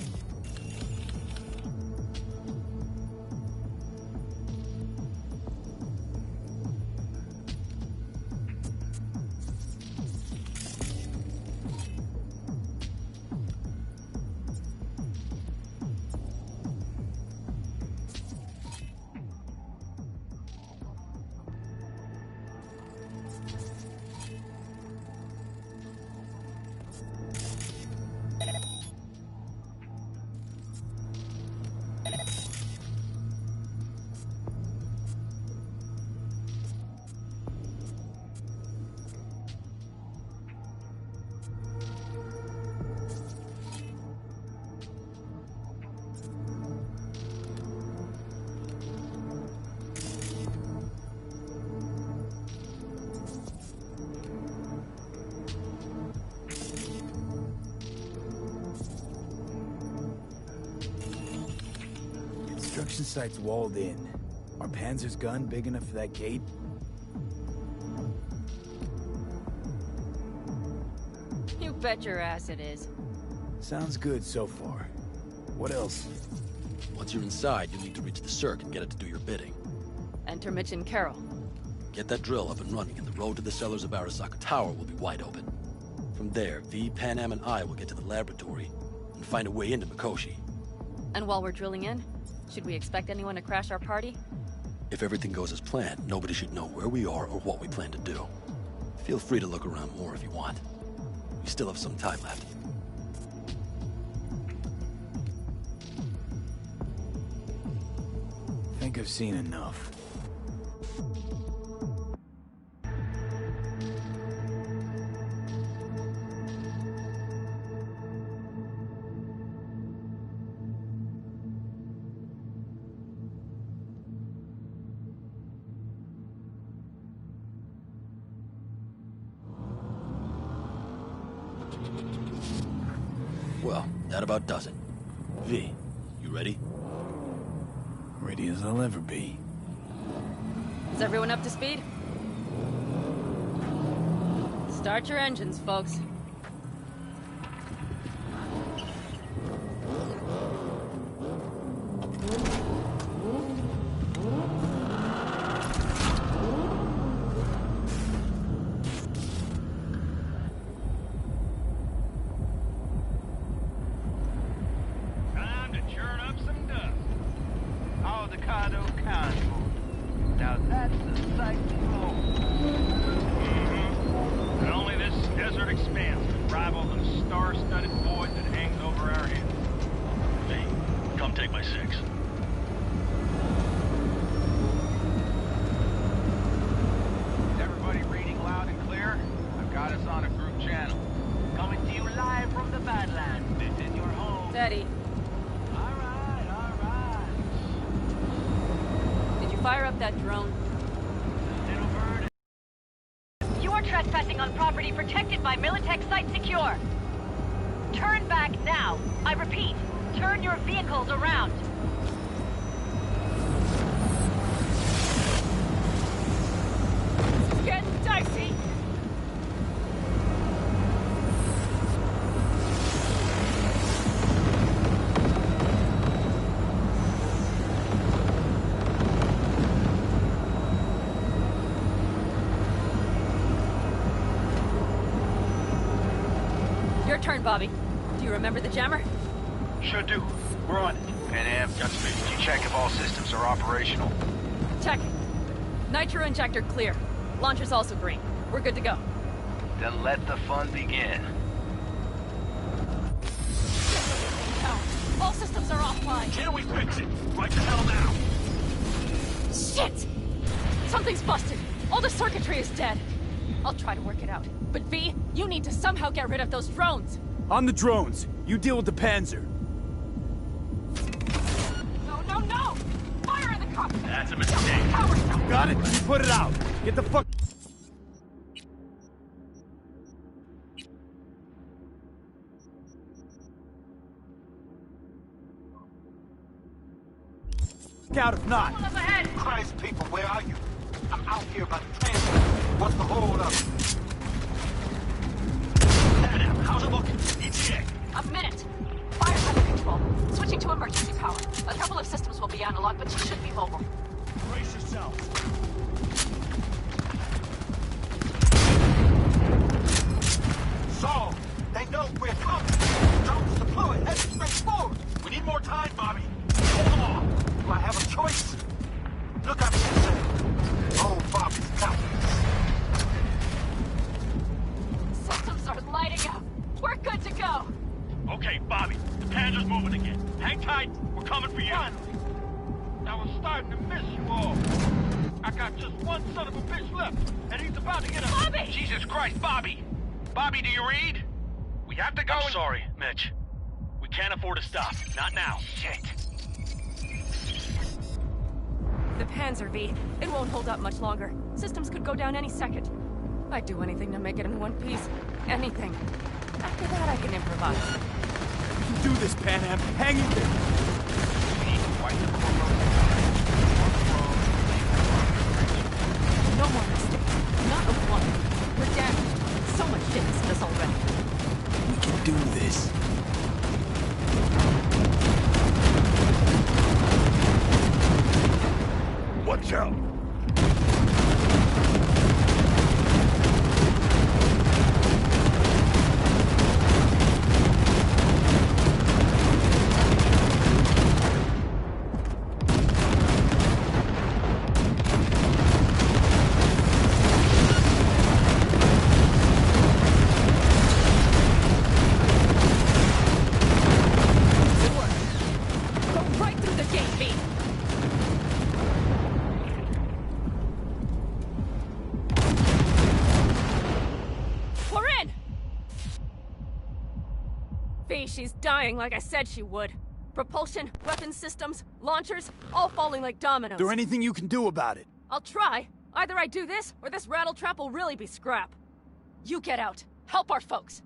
Construction site's walled in. Are Panzer's gun big enough for that gate? You bet your ass it is. Sounds good so far. What else? Once you're inside, you'll need to reach the Cirque and get it to do your bidding. Enter Mitch and Carol. Get that drill up and running, and the road to the cellars of Arasaka Tower will be wide open. From there, V, Panam, and I will get to the laboratory and find a way into Mikoshi. And while we're drilling in, should we expect anyone to crash our party? If everything goes as planned, nobody should know where we are or what we plan to do. Feel free to look around more if you want. We still have some time left. I think I've seen enough. Well, that about does it. V, you ready? Ready as I'll ever be. Is everyone up to speed? Start your engines, folks. Steady. Did you fire up that drone? You are trespassing on property protected by Militech Site Secure. Turn back now. I repeat, turn your vehicles around. It's getting dicey. Your turn, Bobby. Do you remember the jammer? Sure do. We're on it. Panam, got space. You check if all systems are operational. Check. Nitro injector clear. Launcher's also green. We're good to go. Then let the fun begin. No. All systems are offline. Can we fix it? Right the hell now! Shit! Something's busted. All the circuitry is dead. I'll try to work it out. But V, you need to somehow get rid of those drones. On the drones. You deal with the Panzer. No, no, no! Fire in the cockpit! That's a mistake. Got it? Put it out. Get the fuck... out if not. Christ, people, where are you? I'm out here by the transport. What's the hold up? Panam, how's it looking? ETA. A minute. Fire's under control. Switching to emergency power. A couple of systems will be analog, but you should be mobile. Brace yourself. So, they know we're coming. Drones deployed, heading straight forward. We need more time, Bobby. Hold them off. Do I have a choice? Look up, Sensei. Oh, Bobby's got this. Systems are lighting up. We're good to go. Okay, Bobby. The Panzer's moving again. Hang tight. We're coming for you. Finally. I was starting to miss you all. I got just one son of a bitch left, and he's about to get a... Bobby! Jesus Christ, Bobby! Bobby, do you read? We have to go. I'm sorry, Mitch. We can't afford to stop. Not now. Shit. The Panzer, V. It won't hold up much longer. Systems could go down any second. I'd do anything to make it in one piece. Anything. After that, I can improvise. You do this, Panam. Hang in there. No more mistakes. Not a one. We're damaged. So much shit has hit us already. We can do this. Watch out! She's dying like I said she would. Propulsion, weapon systems, launchers, all falling like dominoes. Is there anything you can do about it? I'll try. Either I do this, or this rattletrap will really be scrap. You get out. Help our folks.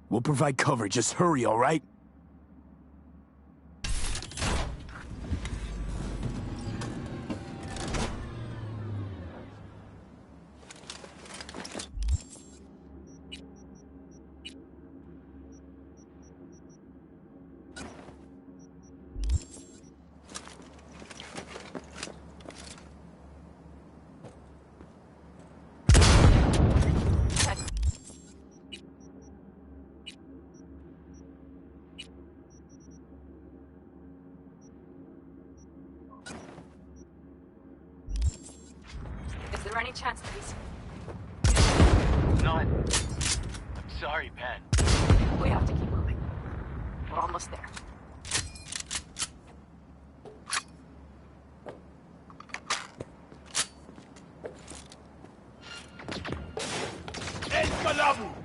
We'll provide cover. Just hurry, all right? Is there any chance that he's... None. I'm sorry, Pan. We have to keep moving. We're almost there. ¡Escalamos!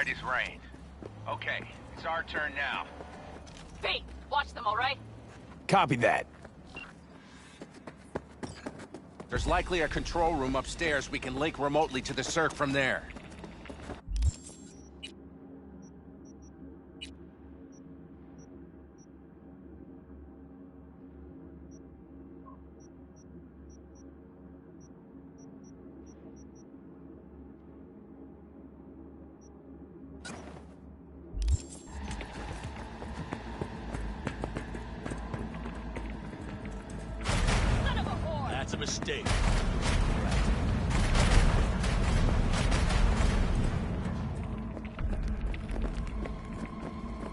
Is rain. Okay, it's our turn now. V, watch them, all right? Copy that. There's likely a control room upstairs we can link remotely to the circ from there. That's a mistake.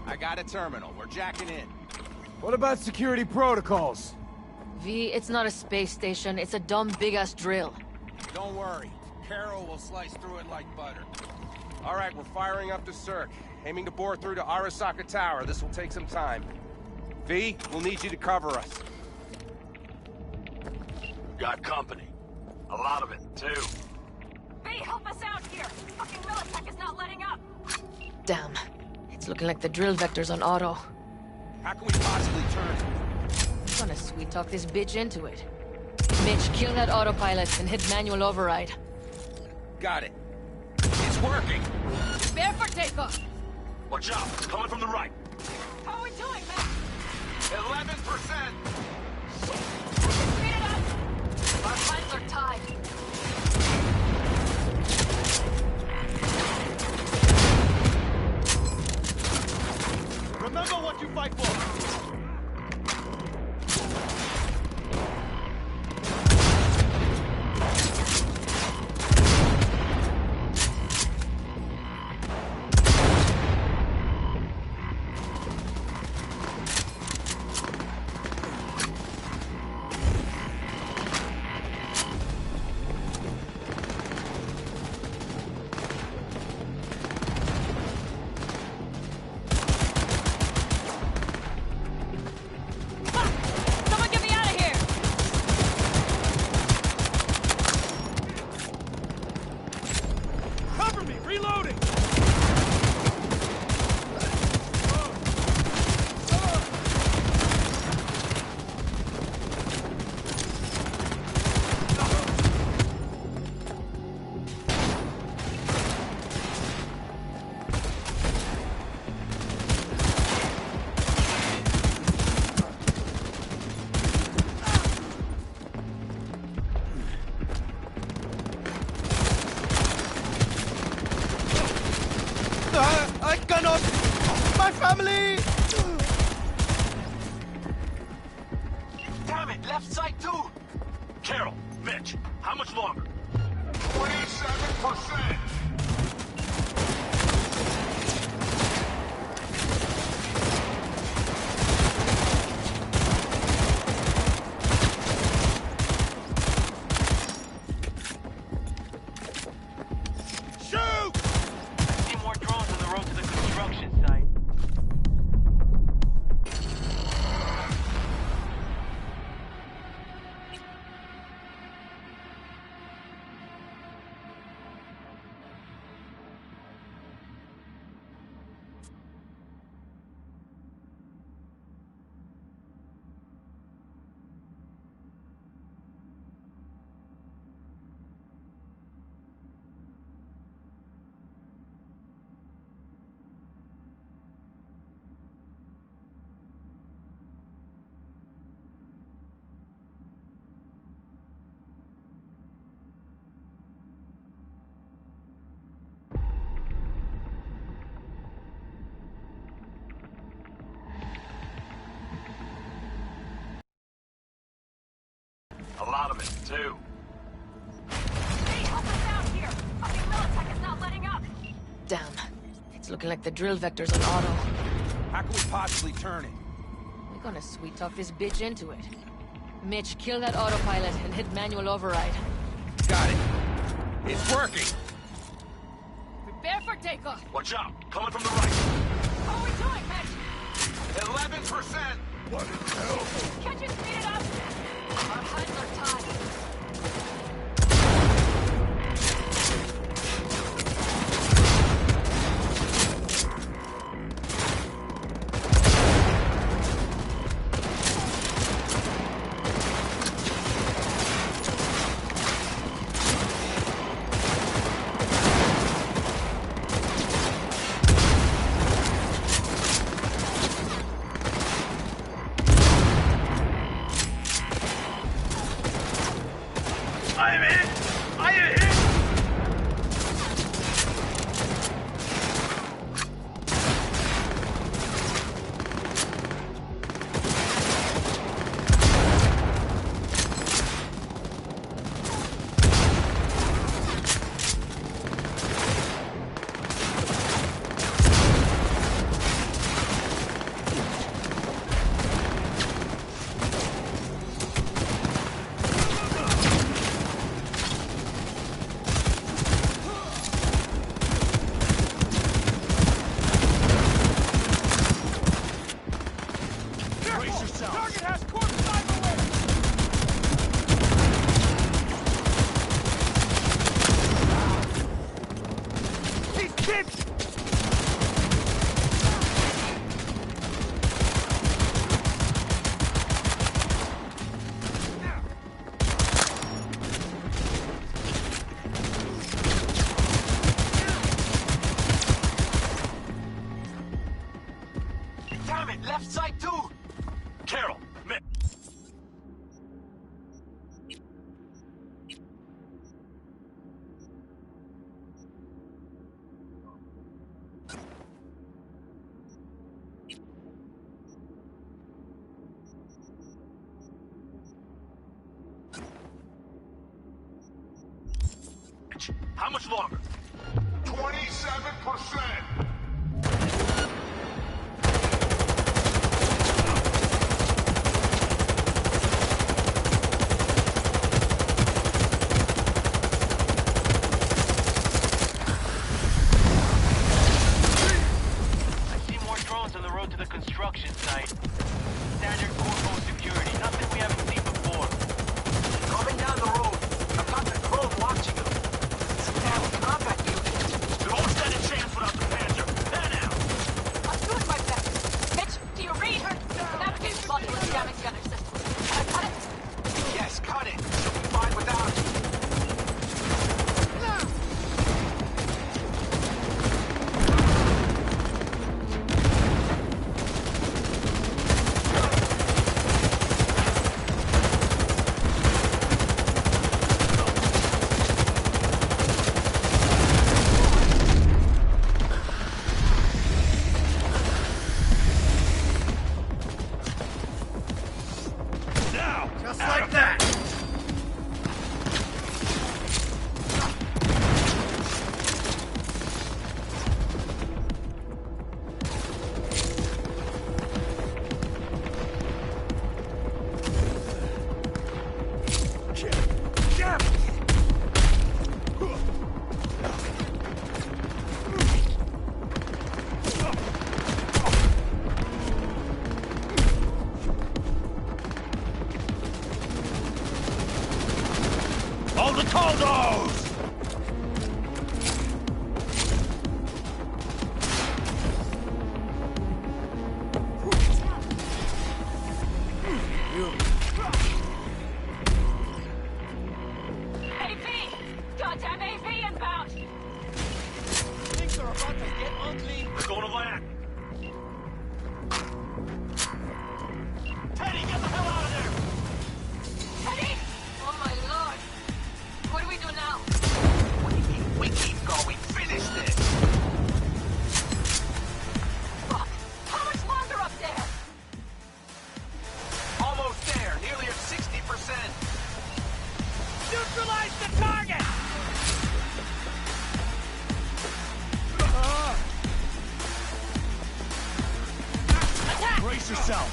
I got a terminal. We're jacking in. What about security protocols? V, it's not a space station. It's a dumb big-ass drill. Don't worry. Carol will slice through it like butter. All right, we're firing up the circ. Aiming to bore through to Arasaka Tower. This will take some time. V, we'll need you to cover us. Got company. A lot of it, too. V, help us out here! Fucking Militech is not letting up! Damn. It's looking like the drill vector's on auto. How can we possibly turn it? I'm gonna sweet-talk this bitch into it. Mitch, kill that autopilot and hit manual override. Got it. It's working! Prepare for takeoff! Watch out! It's coming from the right! How are we doing, man? 11%! Speed it up! Our plans are tied. Remember what you fight for! family! Damn it, left side too! Carol, Mitch, how much longer? 27%! A lot of it, too. Hey, help us out here! Fucking Militech is not letting up! Damn. It's looking like the drill vector's on auto. How can we possibly turn it? We're gonna sweet talk this bitch into it. Mitch, kill that autopilot and hit manual override. Got it. It's working. Prepare for takeoff. Watch out, coming from the right. How are we doing, Mitch? 11%! What in the hell? Can't you speed it up? Our hands are tied. Damn it, left side too! Carol, Mitch. How much longer? 27%! Construction site. Standard corpo security, nothing we haven't seen before. Coming down the road. I've got the drone watching them. Damn combat unit. We won't stand a chance without the Panther. There now. I'm doing my best. Mitch, do you read her? The navigation module is jamming the other system. Can I cut it? Yes, cut it. She'll be fine without it. Just like that! Hold the Toldos! AV! Goddamn AV inbound! Things are about to get ugly. We're going to land. Teddy, get the hell out of there! Teddy! Oh my lord! What do we do now? We keep going. Finish this! Fuck! How much longer up there? Almost there. Nearly at 60%. Neutralize the target! Attack! Brace yourself!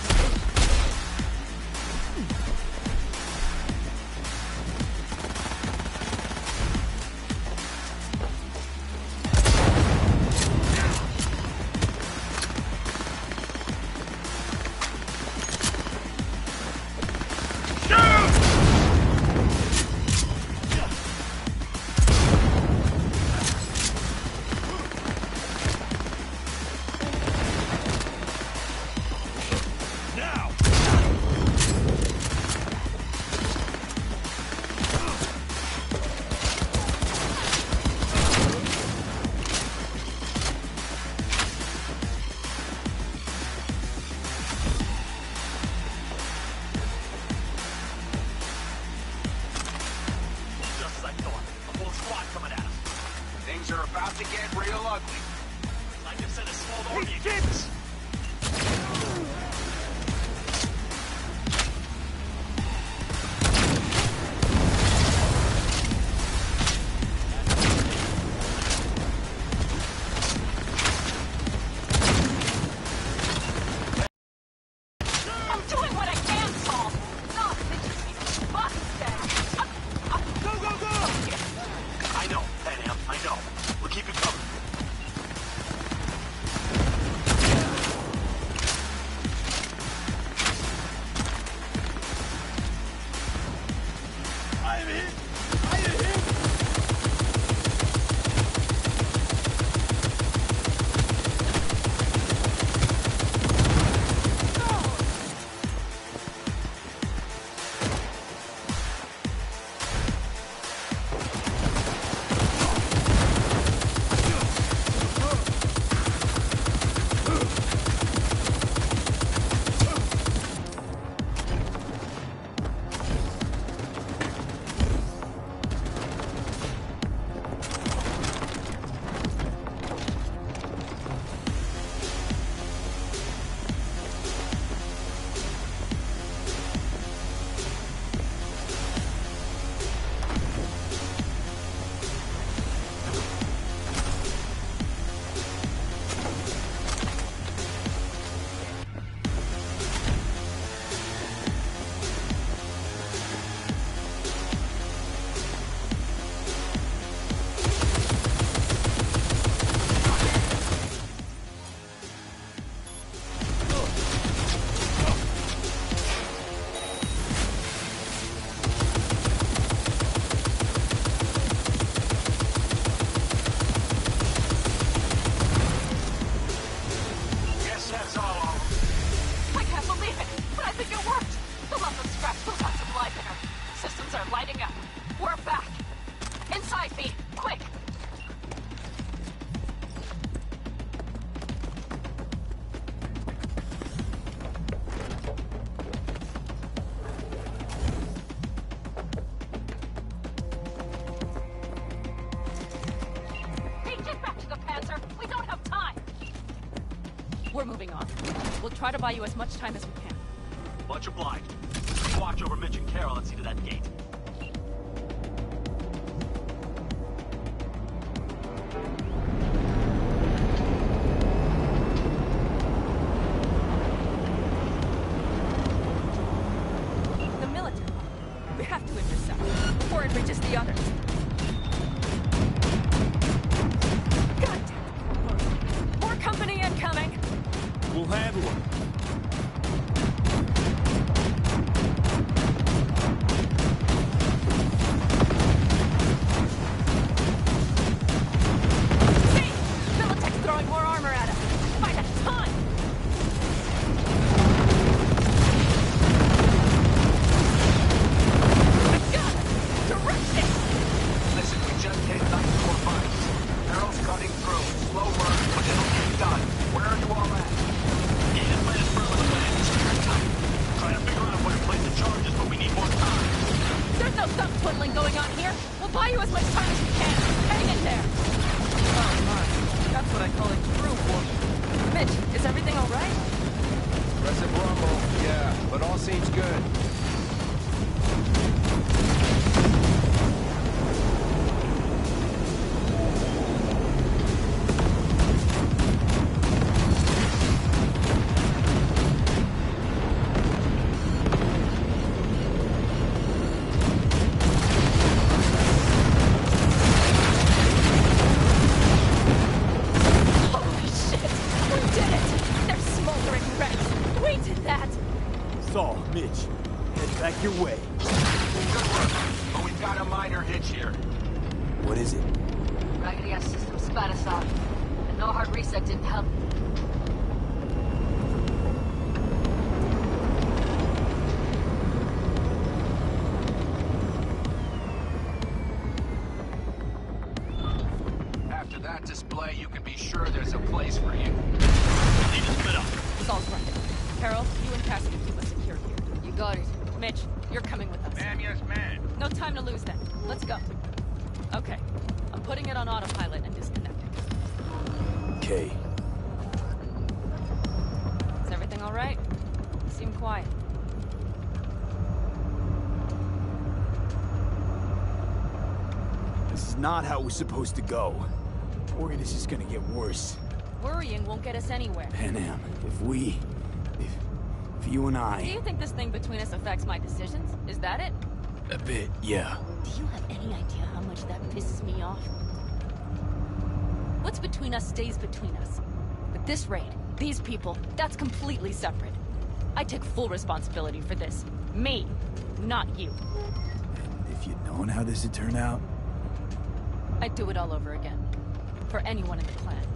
Just like thought. A whole squad coming at us. Things are about to get real ugly. Like I said, a small army against. I'm doing what I can, Saul! No, they just need to fuck instead! Go, go, go! I know, Pan Am, I know. We'll keep it covered. I am hit! I am hit! Guess that's all of them. I can't believe it, but I think it worked! The lump of scraps still got some life in her. Systems are lighting up. We're back! Inside me, quick! Hey, get back to the Panzer! We don't have time! We're moving on. We'll try to buy you as much time as we can. Much obliged. watch over Mitch and Carol and see to that gate. The military. We have to intercept before it reaches the others. God damn it. More company incoming. We'll handle them. See! Militech's throwing more armor at us. By the ton! Got it! Direction! Listen, we just hit 945. Arrows cutting through. Slow burn, but it'll get done. Where are you all at? He just let us through with the land. Secure tight. Trying to figure out where to place the charges, but we need more time. There's no thumb twiddling going on here. We'll buy you as much time as we can. Hang in there. Oh my. That's what I call a true war. Mitch, is everything all right? Aggressive rumble, yeah, but all seems good. Holy shit! We did it! They're smoldering wrecks! We did that! Saul, Mitch, head back your way. Good work, but we've got a minor hitch here. What is it? Raggedy ass system spat us out. And no hard reset didn't help. After that display, you can be sure there's a place for you. Need to split up. Saul's right. Carol, you and Cassidy keep us secure here. You got it. Mitch, you're coming with us. Ma'am, yes, ma'am. No time to lose then. Let's go. Okay. I'm putting it on autopilot and disconnecting. Okay. Is everything all right? You seem quiet. This is not how it was supposed to go. Worried it's just gonna get worse. Worrying won't get us anywhere. Panam, if you and Do I... you think this thing between us affects my decisions? Is that it? A bit, yeah. Do you have any idea how much that pisses me off? What's between us stays between us. But this raid, these people, that's completely separate. I take full responsibility for this. Me, not you. And if you'd known how this would turn out... I'd do it all over again. For anyone in the clan.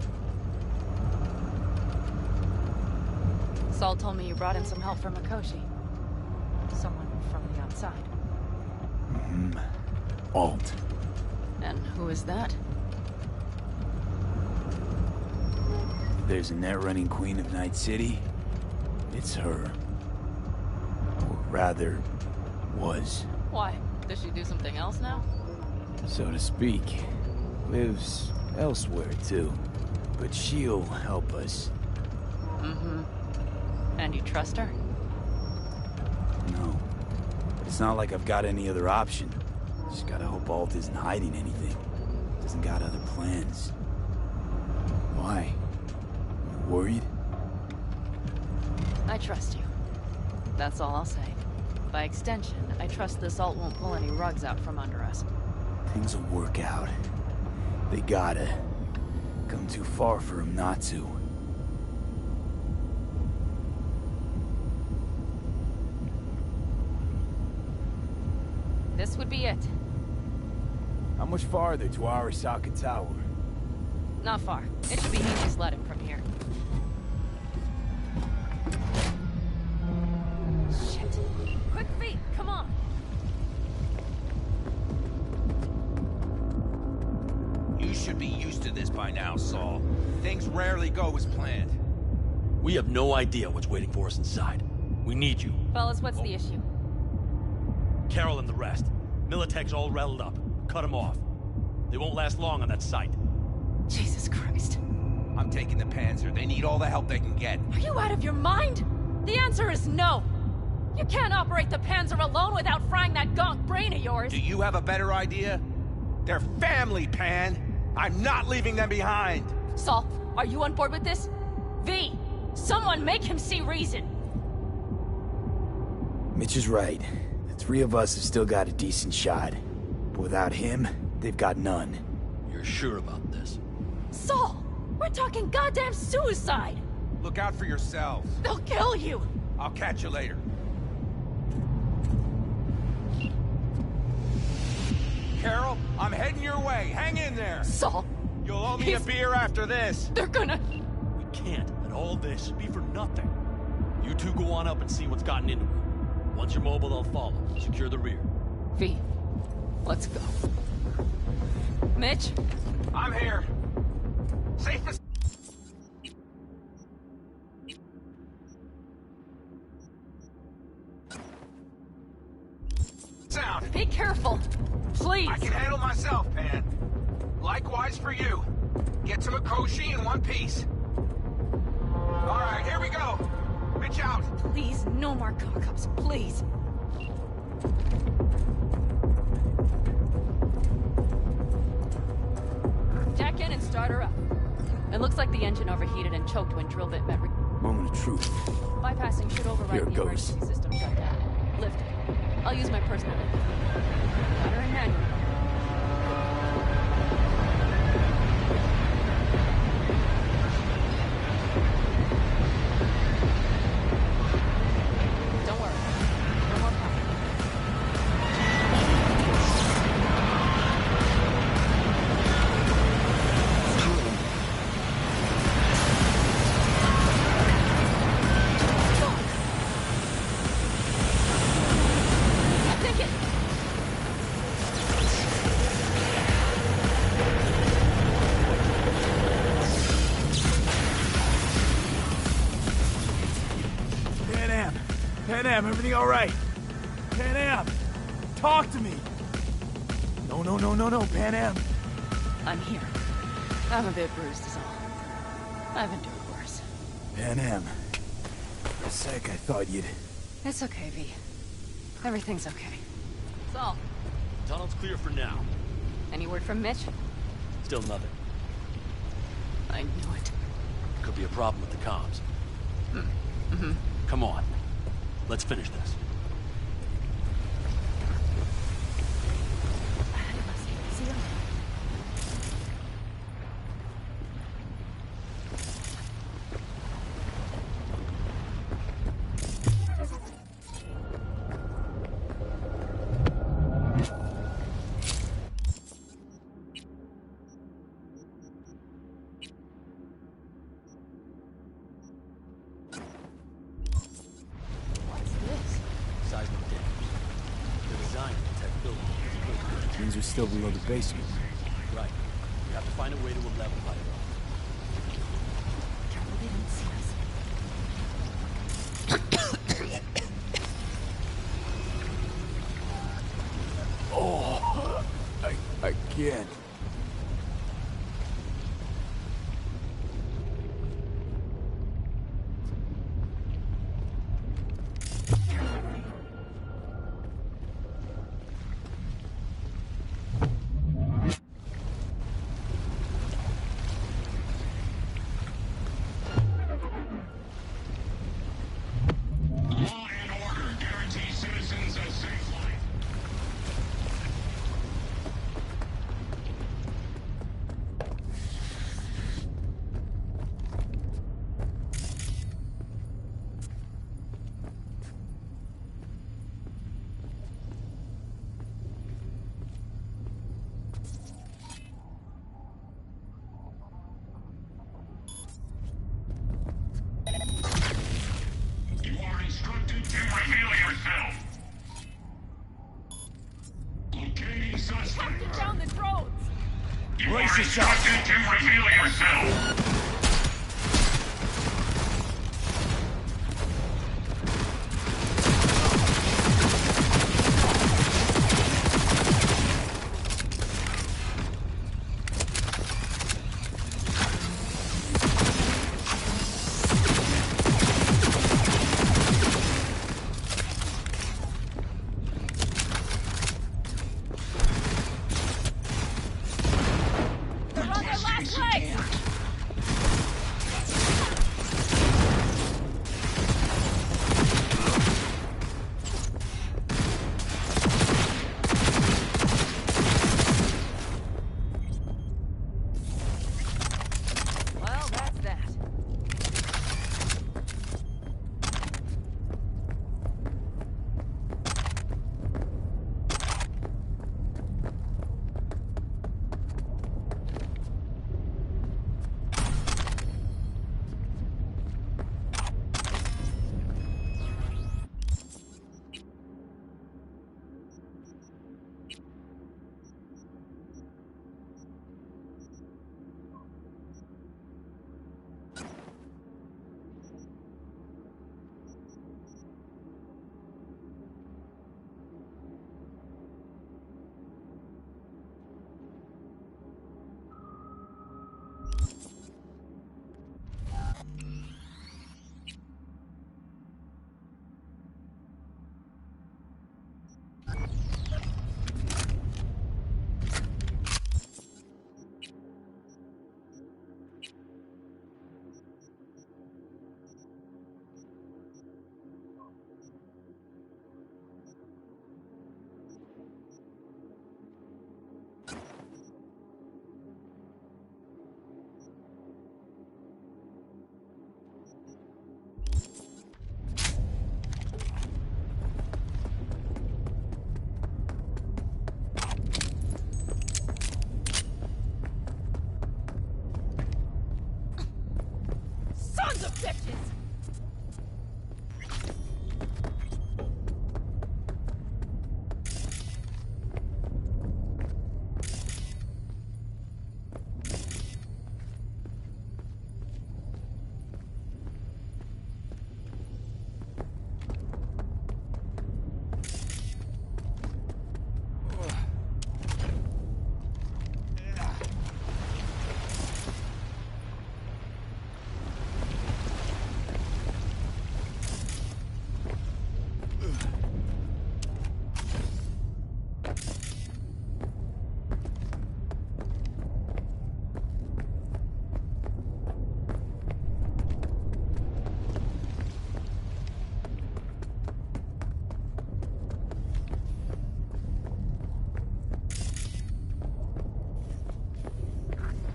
Saul told me you brought in some help from Mikoshi. Someone from the outside. Alt. And who is that? There's a net-running queen of Night City. It's her. Or rather, was. Why? Does she do something else now? So to speak. Lives elsewhere, too. But she'll help us. Mm-hmm. And you trust her? No. But it's not like I've got any other option. Just gotta hope Alt isn't hiding anything. Doesn't got other plans. Why? You worried? I trust you. That's all I'll say. By extension, I trust this Alt won't pull any rugs out from under us. Things will work out. They gotta. Come too far for him not to. This would be it. How much farther to Arasaka Tower? Not far. It should be easy sledding from here. Shit. Quick feet, come on. You should be used to this by now, Saul. Things rarely go as planned. We have no idea what's waiting for us inside. We need you. Fellas, what's the issue? Carol and the rest. Militech's all rattled up. Cut them off. They won't last long on that site. Jesus Christ. I'm taking the Panzer. They need all the help they can get. Are you out of your mind? The answer is no. You can't operate the Panzer alone without frying that gaunt brain of yours! Do you have a better idea? They're family, Pan! I'm not leaving them behind! Saul, are you on board with this? V, someone make him see reason! Mitch is right. The three of us have still got a decent shot. But without him, they've got none. You're sure about this? Saul, we're talking goddamn suicide! Look out for yourselves. They'll kill you! I'll catch you later. Carol, I'm heading your way. Hang in there. Saul. You'll owe me a beer after this. They're gonna... We can't let all this be for nothing. You two go on up and see what's gotten into her. Once you're mobile, they'll follow. Secure the rear. V, let's go. Mitch? I'm here. Safe and... sound. Be careful. Please. I can handle myself, Pan. Likewise for you. Get to Mikoshi in one piece. All right, here we go. Mitch out. Please, no more cock-ups, please. Jack in and start her up. It looks like the engine overheated and choked when drill bit met... Moment of truth. Bypassing should override Here it the goes. emergency system shutdown. Lift it. I'll use my personal lift. Got her in manual. Don't worry. No more power. Take it! Pan Am, everything all right? Pan Am, talk to me. No, Pan Am. I'm here. I'm a bit bruised is all. I've endured worse. Pan Am. For a sec, I thought you'd... It's okay, V. Everything's okay. Saul, Tunnel's clear for now. any word from Mitch? Still nothing. I knew it. Could be a problem with the comms. Mm-hmm. Come on. Let's finish this. See ya. Means we're still below the basement. Right. We have to find a way to level it off. Careful they don't see us. Oh, I can't. Down the drones! Brace yourself! To reveal yourself!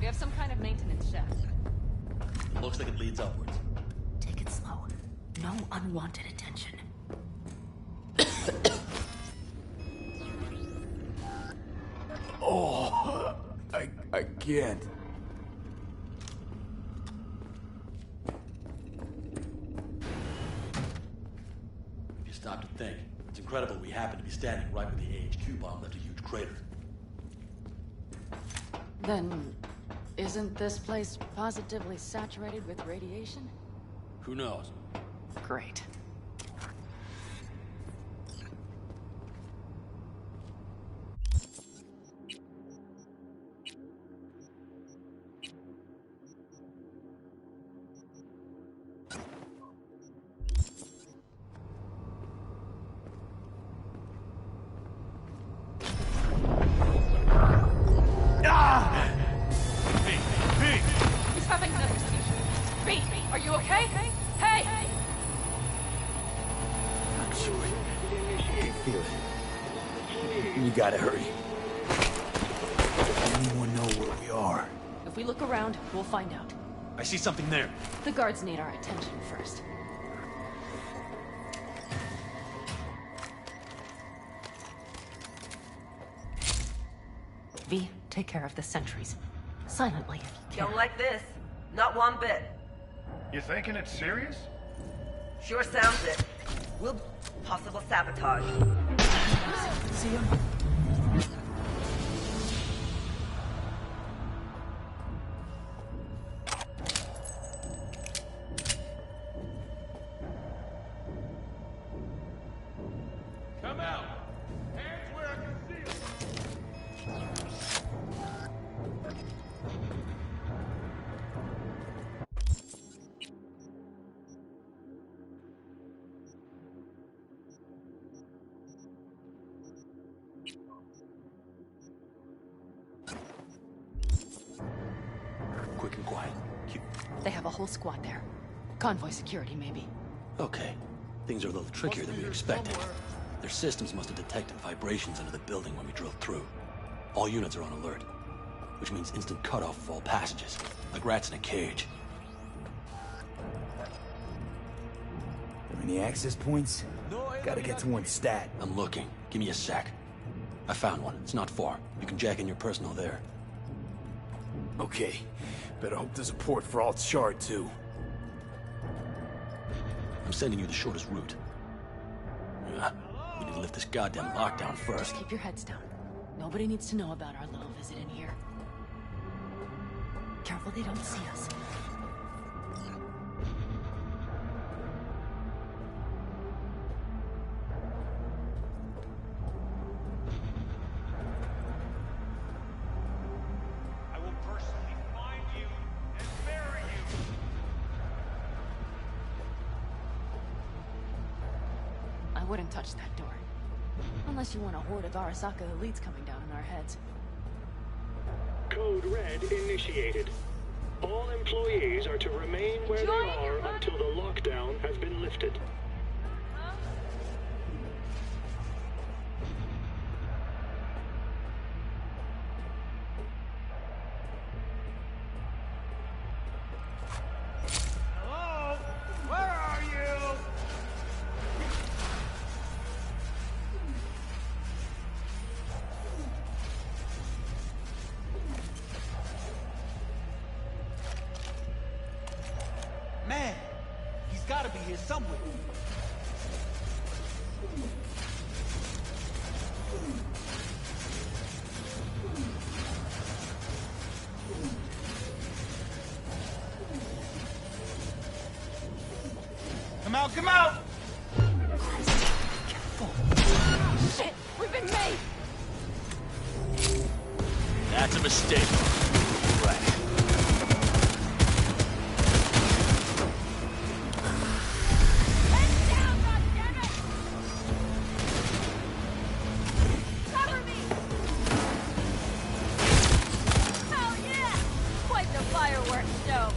We have some kind of maintenance shaft. Looks like it leads upwards. Take it slow. No unwanted attention. Oh, I can't. If you stop to think, it's incredible we happen to be standing right where the AHQ bomb left a huge crater. Then, isn't this place positively saturated with radiation? Who knows? Great. He's having another seizure. B, are you okay? Hey! I'm sure. I can feel it. We gotta hurry. Anyone know where we are? If we look around, we'll find out. I see something there. The guards need our attention first. V, take care of the sentries. Silently, if you can. Don't like this. Not one bit. You thinking it's serious? Sure sounds it. We'll... possible sabotage. See him? Come out! Hands where I can see them! Quick and quiet. They have a whole squad there. Convoy security, maybe. Okay. Things are a little trickier than we expected. Their systems must have detected vibrations under the building when we drilled through. All units are on alert, which means instant cutoff of all passages, like rats in a cage. Any access points? Gotta get to one stat. I'm looking. Give me a sec. I found one. It's not far. You can jack in your personal there. Okay. Better hope there's a port for alt shard, too. I'm sending you the shortest route. We need to lift this goddamn lockdown first. Just keep your heads down. Nobody needs to know about our little visit in here. Careful they don't see us. I will personally find you and bury you! I wouldn't touch that door. Unless you want a horde of Arasaka elites coming down on our heads. Code Red initiated. All employees are to remain where they are until the lockdown has been lifted. Hello? Where are you? Man, he's gotta be here somewhere. Come out, come out! Shit! We've been made! That's a mistake. Right. Hell yeah! Quite the fireworks show.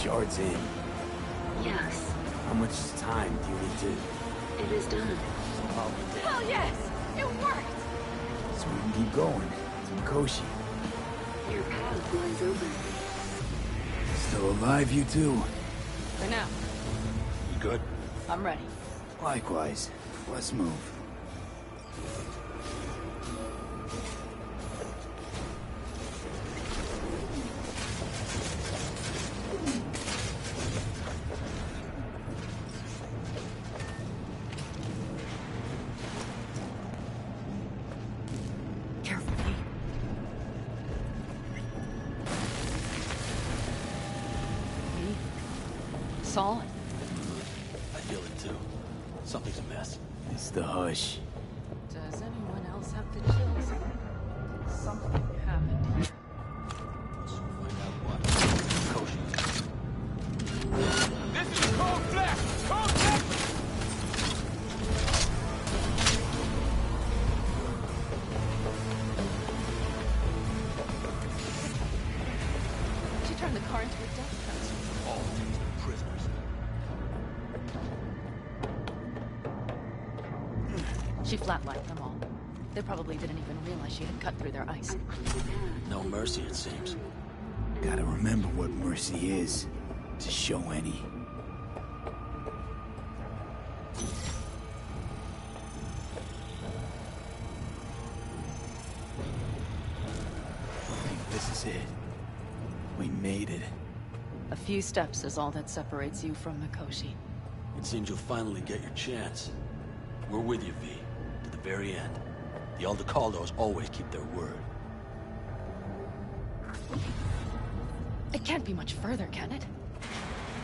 shard's in. Yes, How much time do you need to... it is done. Hell yes! It worked! So we can keep going. To Mikoshi. Your path lies open. Still alive, you two? For now. You good? I'm ready. Likewise. Let's move. Careful, V. V? Saul? I feel it too. Something's amiss. It's the hush. Does anyone else have the chills? Something happened. This is cold flesh! Cold flesh! She turned the car into a death trap. All things are prisoners. She flatlined them all. They probably didn't even realize she had cut through their ice. No mercy, it seems. Gotta remember what mercy is. To show any. I think this is it. We made it. A few steps is all that separates you from Mikoshi. It seems you'll finally get your chance. We're with you, V, to the very end. The Aldecaldos always keep their word. It can't be much further, can it?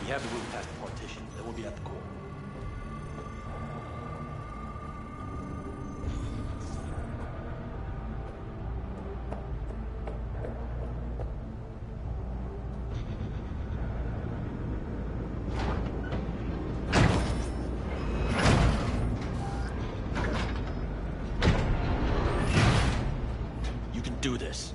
We have the route past the partition, then we'll be at the core. You can do this.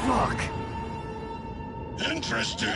Fuck! Interesting.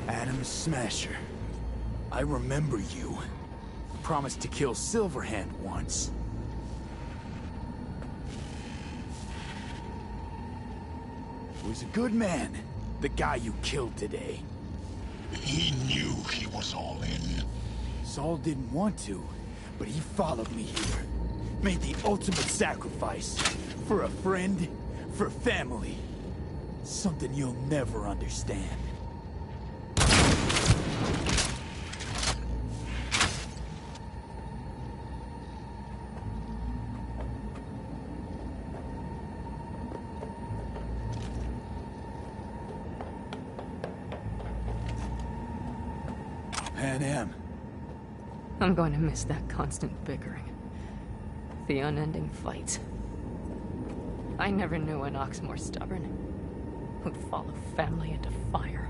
Adam Smasher. I remember you. Promised to kill Silverhand once. Was a good man, the guy you killed today. He knew he was all in. Saul didn't want to, but he followed me here. Made the ultimate sacrifice. For a friend, for family. Something you'll never understand. I'm going to miss that constant bickering. The unending fights. I never knew an ox more stubborn. Who'd follow family into fire.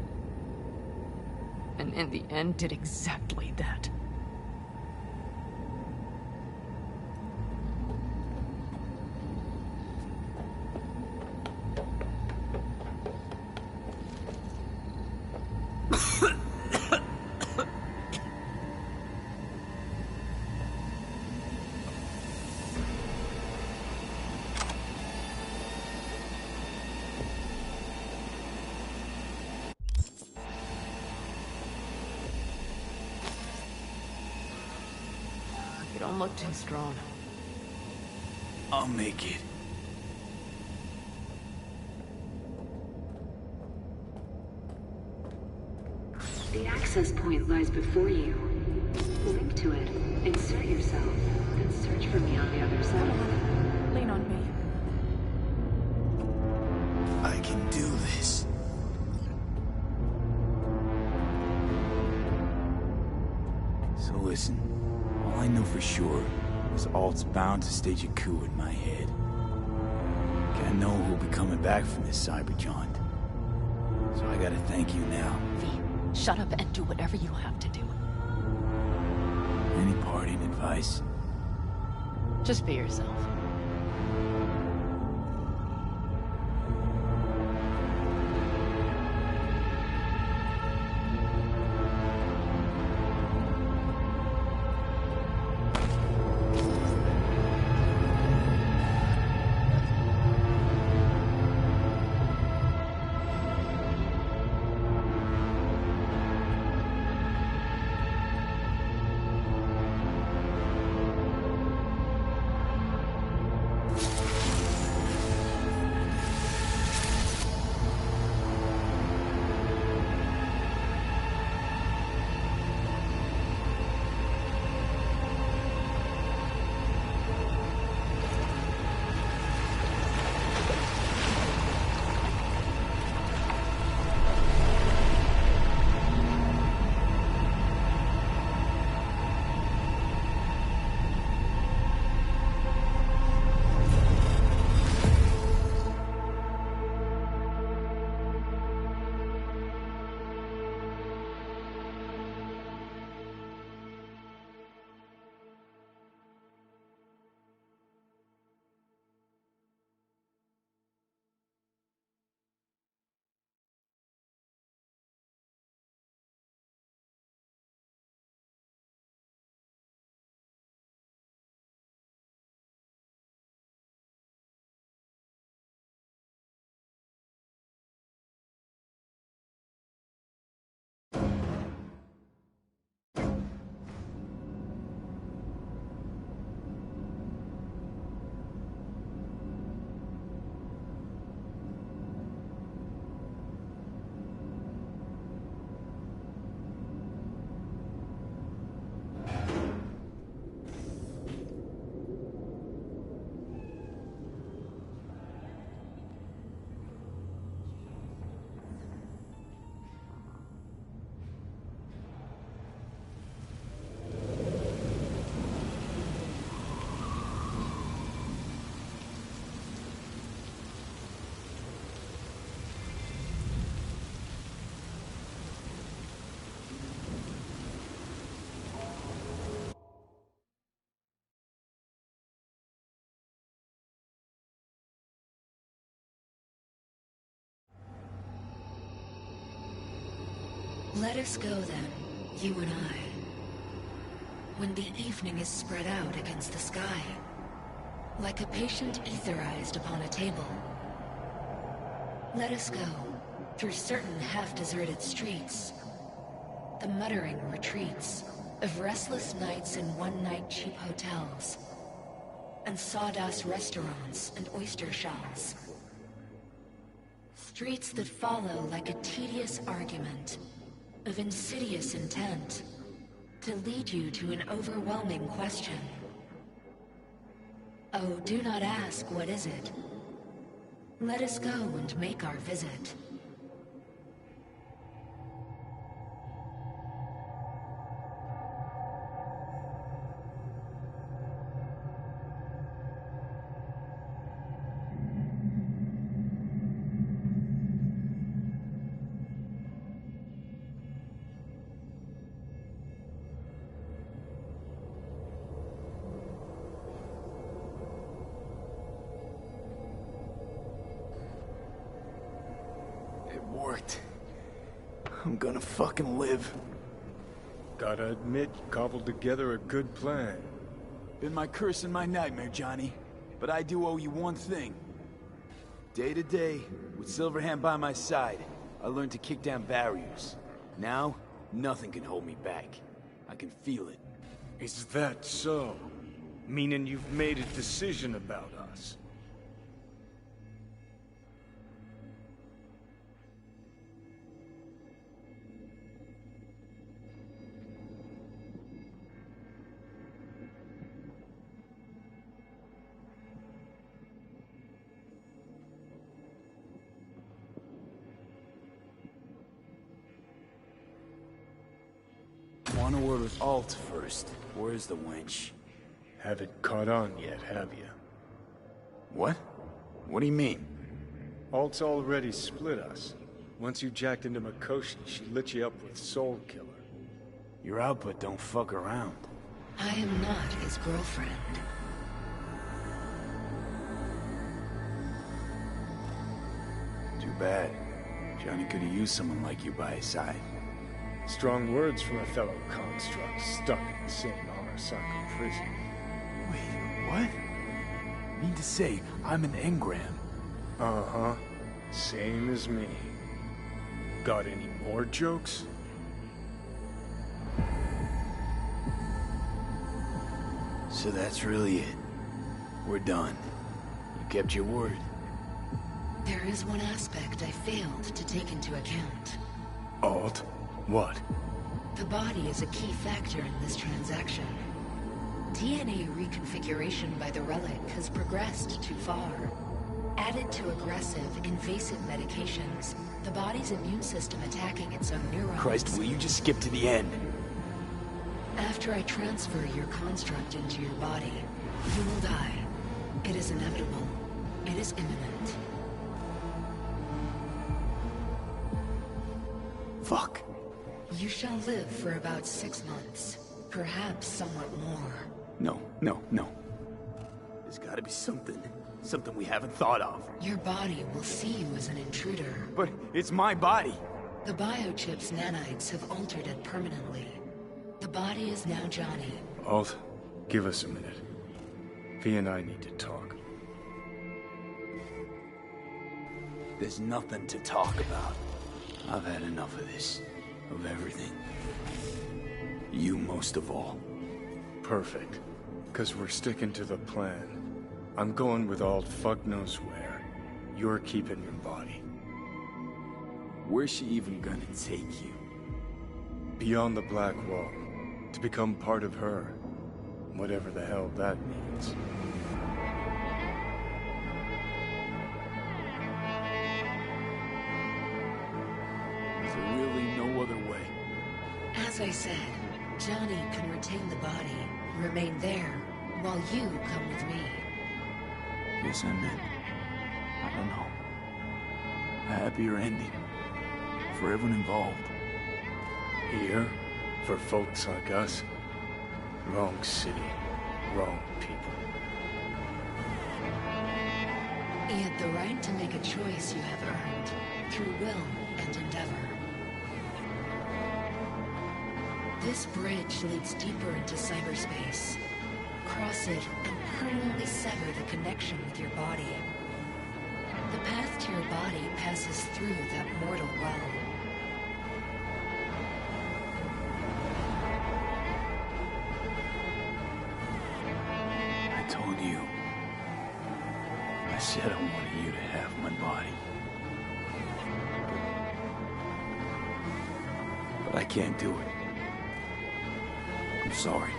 And in the end did exactly that. You don't look too strong. I'll make it. The access point lies before you. Link to it, insert yourself, and search for me on the other side. Lean on me. I can do this. So listen, all I know for sure is Alt's bound to stage a coup in my head. I know who'll be coming back from this cyberjaunt. So I gotta thank you now. V, shut up and do whatever you have to do. Any parting advice? Just be yourself. Let us go then, you and I. When the evening is spread out against the sky, like a patient etherized upon a table. Let us go through certain half-deserted streets, the muttering retreats of restless nights in one-night cheap hotels, and sawdust restaurants and oyster shells. Streets that follow like a tedious argument of insidious intent to lead you to an overwhelming question. Oh, do not ask, what is it? Let us go and make our visit. Worked. I'm gonna fucking live. Gotta admit, you cobbled together a good plan. Been my curse and my nightmare, Johnny. But I do owe you one thing. Day to day, with Silverhand by my side, I learned to kick down barriers. Now, nothing can hold me back. I can feel it. Is that so? Meaning you've made a decision about us? Wanna word with Alt first. Where's the wench? Haven't caught on yet, have you? What? What do you mean? Alt's already split us. Once you jacked into Mikoshi, she lit you up with Soul Killer. Your output don't fuck around. I am not his girlfriend. Too bad. Johnny could have used someone like you by his side. Strong words from a fellow construct stuck in the same Arasaka prison. Wait, what? Mean to say, I'm an engram? Uh-huh. Same as me. Got any more jokes? So that's really it. We're done. You kept your word. There is one aspect I failed to take into account. Alt? What? The body is a key factor in this transaction. DNA reconfiguration by the relic has progressed too far. Added to aggressive, invasive medications, the body's immune system attacking its own neurons. Christ, will you just skip to the end? After I transfer your construct into your body, you will die. It is inevitable. It is imminent. Fuck. You shall live for about 6 months. Perhaps somewhat more. No. There's gotta be something. Something we haven't thought of. Your body will see you as an intruder. But it's my body. The biochip's nanites have altered it permanently. The body is now Johnny. Alt, give us a minute. V and I need to talk. There's nothing to talk about. I've had enough of this. Of everything. You most of all. Perfect. 'Cause we're sticking to the plan. I'm going with Alt fuck knows where. You're keeping your body. Where's she even gonna take you? Beyond the Black Wall. To become part of her. Whatever the hell that means. Is there really no other way? As I said, Johnny can retain the body, remain there, while you come with me. Guess I meant, I don't know, a happier ending for everyone involved. Here, for folks like us, wrong city, wrong people. Yet the right to make a choice you have earned, through will and endeavor. This bridge leads deeper into cyberspace. Cross it and permanently sever the connection with your body. The path to your body passes through that mortal realm. I told you. I said I wanted you to have my body. But I can't do it. I'm sorry.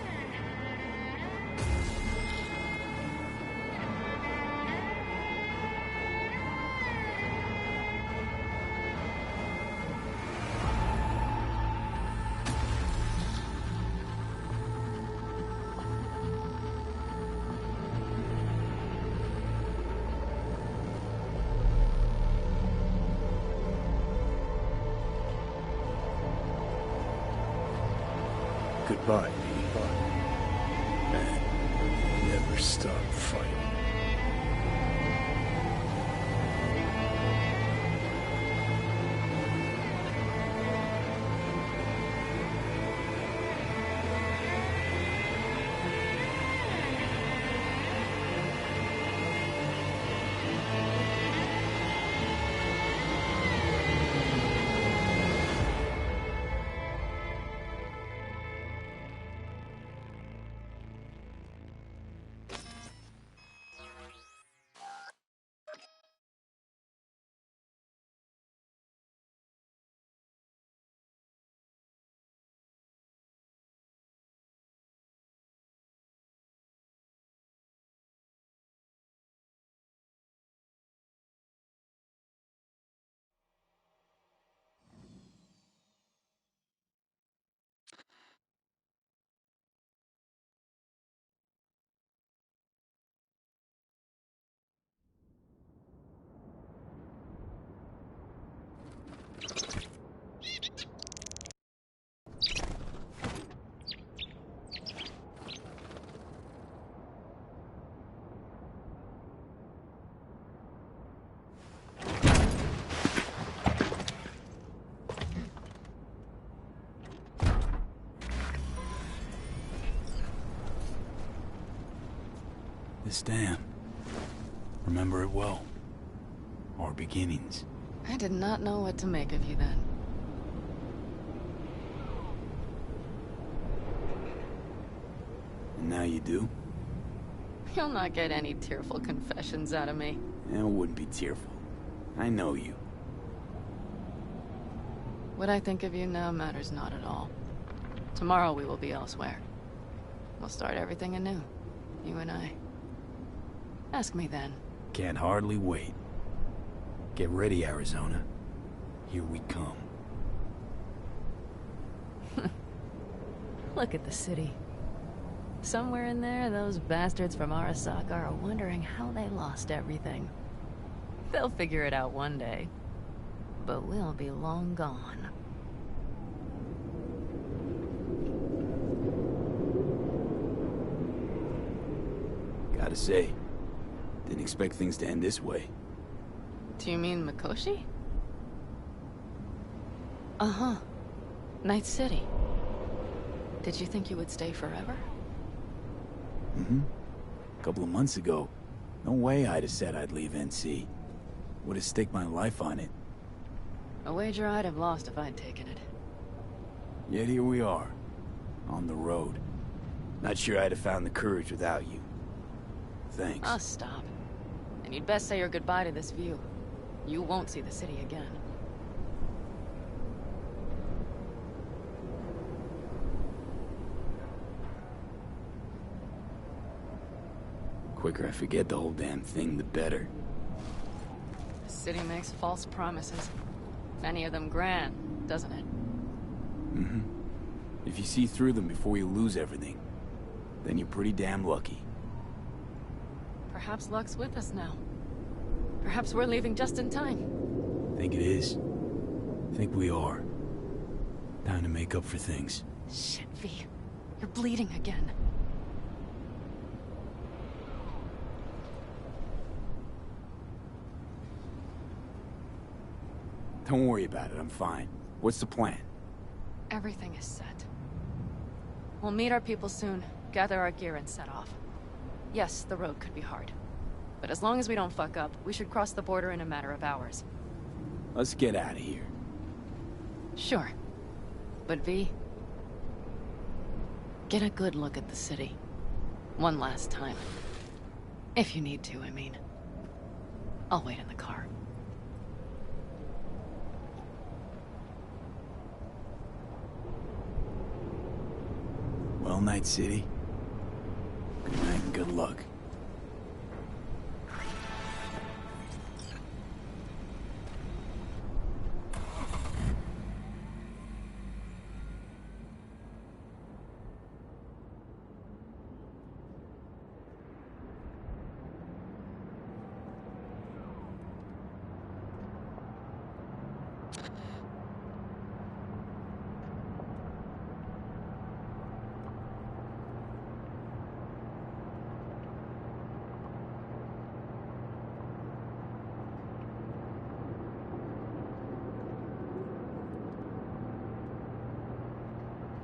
Goodbye, V. And never stop fighting. This dam. Remember it well. Our beginnings. I did not know what to make of you then. And now you do? You'll not get any tearful confessions out of me. It wouldn't be tearful. I know you. What I think of you now matters not at all. Tomorrow we will be elsewhere. We'll start everything anew. You and I. Ask me then. Can't hardly wait. Get ready, Arizona. Here we come. Look at the city. Somewhere in there, those bastards from Arasaka are wondering how they lost everything. They'll figure it out one day. But we'll be long gone. Gotta say, didn't expect things to end this way. Do you mean Mikoshi? Uh-huh. Night City. Did you think you would stay forever? Mm-hmm. A couple of months ago, no way I'd have said I'd leave NC. Would have staked my life on it. A wager I'd have lost if I'd taken it. Yet here we are, on the road. Not sure I'd have found the courage without you. Thanks. Oh, stop. And you'd best say your goodbye to this view. You won't see the city again. Quicker I forget the whole damn thing, the better. The city makes false promises. Many of them grand, doesn't it? Mm-hmm. If you see through them before you lose everything, then you're pretty damn lucky. Perhaps luck's with us now. Perhaps we're leaving just in time. Think it is. Think we are. Time to make up for things. Shit, V. You're bleeding again. Don't worry about it, I'm fine. What's the plan? Everything is set. We'll meet our people soon, gather our gear and set off. Yes, the road could be hard. But as long as we don't fuck up, we should cross the border in a matter of hours. Let's get out of here. Sure. But V... get a good look at the city. One last time. If you need to, I mean. I'll wait in the car. Well, Night City. Good night and good luck.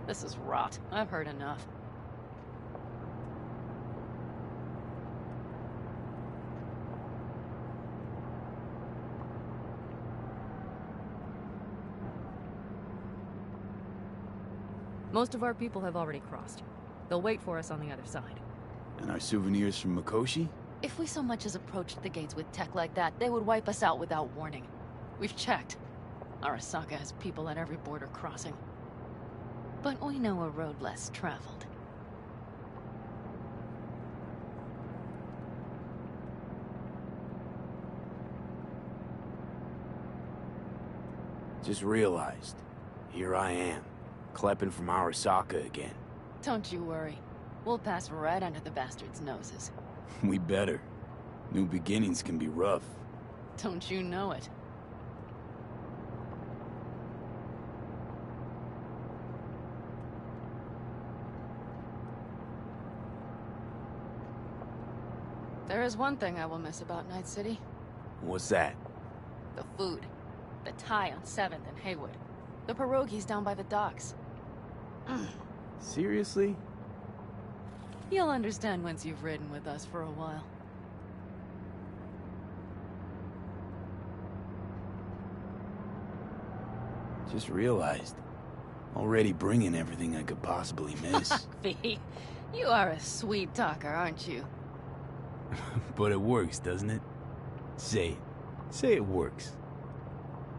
This is rot. I've heard enough. Most of our people have already crossed. They'll wait for us on the other side. And our souvenirs from Mikoshi? If we so much as approached the gates with tech like that, they would wipe us out without warning. We've checked. Arasaka has people at every border crossing. But we know a road less traveled. Just realized. Here I am, klepping from Arasaka again. Don't you worry. We'll pass right under the bastards' noses. We better. New beginnings can be rough. Don't you know it? There is one thing I will miss about Night City. What's that? The food. The Thai on 7th and Haywood. The pierogies down by the docks. Seriously? You'll understand once you've ridden with us for a while. Just realized. Already bringing everything I could possibly miss. V, you are a sweet talker, aren't you? But it works, doesn't it? Say it. Say it works.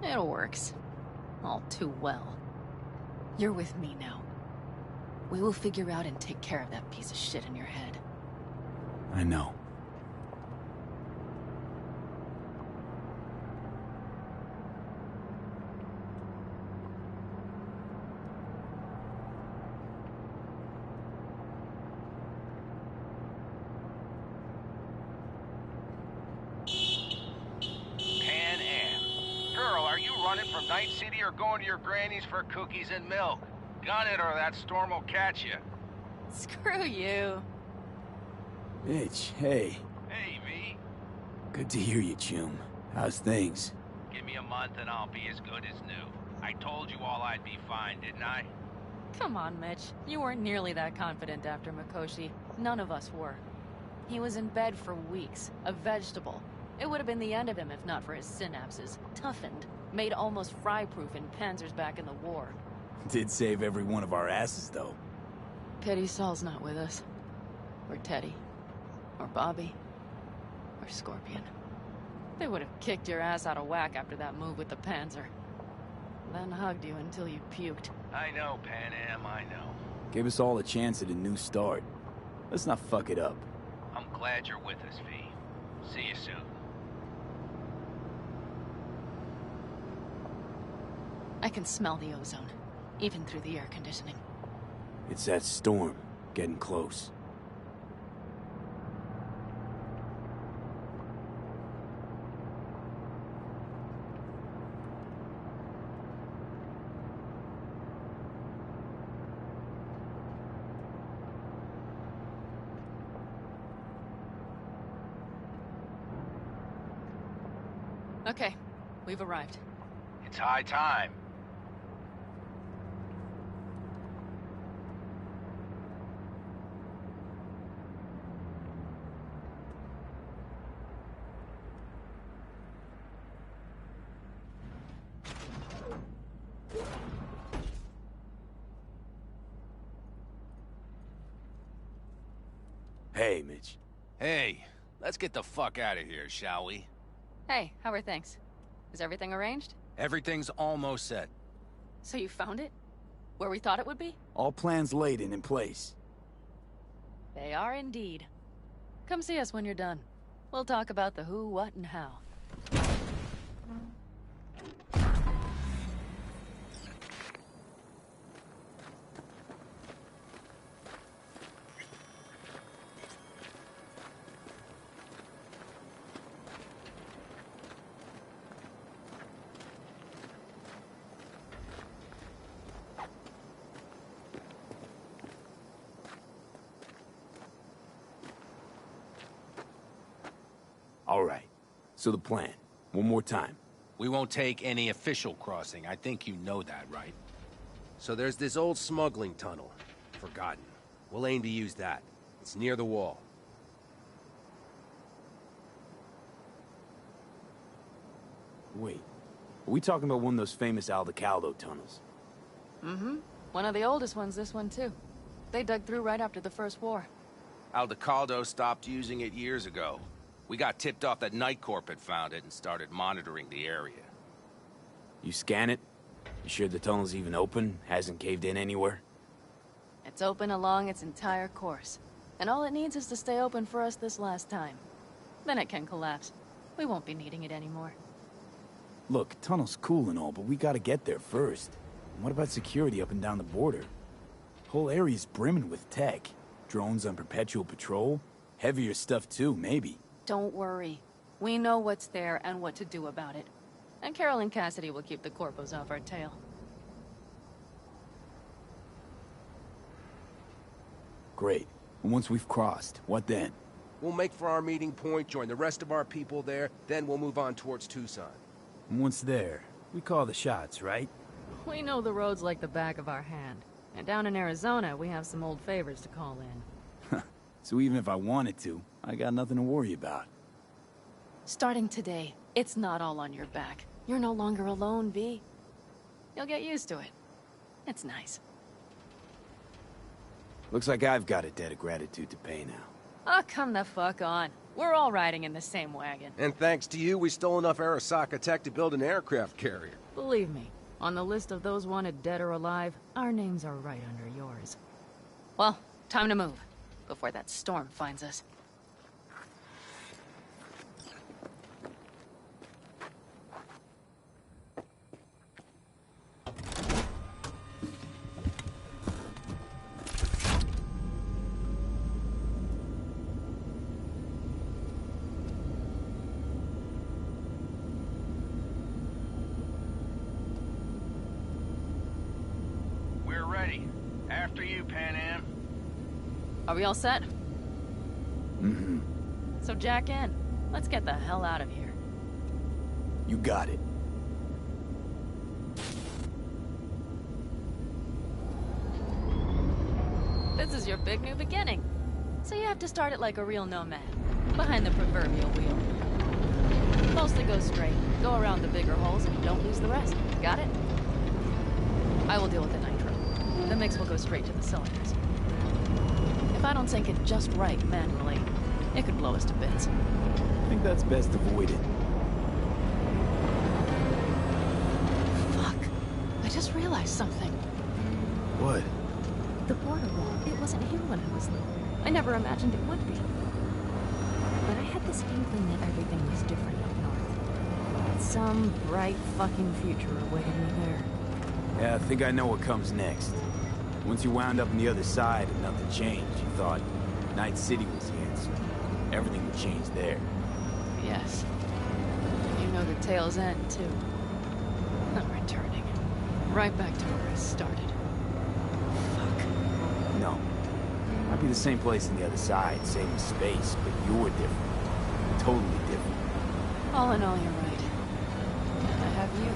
It works. All too well. You're with me now. We will figure out and take care of that piece of shit in your head. I know. From Night City or going to your granny's for cookies and milk? Gun it or that storm will catch you. Screw you. Mitch, hey. Hey, V. Good to hear you, Chum. How's things? Give me a month and I'll be as good as new. I told you all I'd be fine, didn't I? Come on, Mitch. You weren't nearly that confident after Mikoshi. None of us were. He was in bed for weeks, a vegetable. It would have been the end of him if not for his synapses. Toughened. Made almost fry-proof in panzers back in the war. Did save every one of our asses, though. Pity Saul's not with us. Or Teddy. Or Bobby. Or Scorpion. They would have kicked your ass out of whack after that move with the panzer. Then hugged you until you puked. I know, Pan Am, I know. Gave us all a chance at a new start. Let's not fuck it up. I'm glad you're with us, V. See you soon. I can smell the ozone, even through the air conditioning. It's that storm, getting close. Okay, we've arrived. It's high time. Hey, Mitch. Hey, let's get the fuck out of here, shall we? Hey, how are things? Is everything arranged? Everything's almost set. So you found it? Where we thought it would be? All plans laid and in place. They are indeed. Come see us when you're done. We'll talk about the who, what, and how. All right. So the plan. One more time. We won't take any official crossing. I think you know that, right? So there's this old smuggling tunnel. Forgotten. We'll aim to use that. It's near the wall. Wait. Are we talking about one of those famous Aldecaldo tunnels? Mm-hmm. One of the oldest ones, this one, too. They dug through right after the First War. Aldecaldo stopped using it years ago. We got tipped off that Night Corp had found it and started monitoring the area. You scan it? You sure the tunnel's even open? Hasn't caved in anywhere? It's open along its entire course. And all it needs is to stay open for us this last time. Then it can collapse. We won't be needing it anymore. Look, tunnel's cool and all, but we gotta get there first. And what about security up and down the border? Whole area's brimming with tech. Drones on perpetual patrol. Heavier stuff too, maybe. Don't worry. We know what's there and what to do about it. And Carol and Cassidy will keep the corpos off our tail. Great. And once we've crossed, what then? We'll make for our meeting point, join the rest of our people there, then we'll move on towards Tucson. And once there, we call the shots, right? We know the roads like the back of our hand. And down in Arizona, we have some old favors to call in. So even if I wanted to, I got nothing to worry about. Starting today, it's not all on your back. You're no longer alone, V. You'll get used to it. It's nice. Looks like I've got a debt of gratitude to pay now. Oh, come the fuck on. We're all riding in the same wagon. And thanks to you, we stole enough Arasaka tech to build an aircraft carrier. Believe me, on the list of those wanted dead or alive, our names are right under yours. Well, time to move, before that storm finds us. We're ready. After you, Pan Am. Are we all set? Mm-hmm. So jack in. Let's get the hell out of here. You got it. This is your big new beginning. So you have to start it like a real nomad. Behind the proverbial wheel. Mostly go straight. Go around the bigger holes and don't lose the rest. Got it? I will deal with the nitro. The mix will go straight to the cylinders. If I don't sync it just right manually, it could blow us to bits. I think that's best avoided. Fuck. I just realized something. What? The border wall, it wasn't here when I was little. I never imagined it would be. But I had this inkling that everything was different up north. Some bright fucking future awaited me there. Yeah, I think I know what comes next. Once you wound up on the other side and nothing changed, you thought Night City was the answer. Everything would change there. Yes. You know the tale's end, too. I'm returning. Right back to where I started. No. Might be the same place on the other side, same space, but you're different. Totally different. All in all, you're right. And I have you.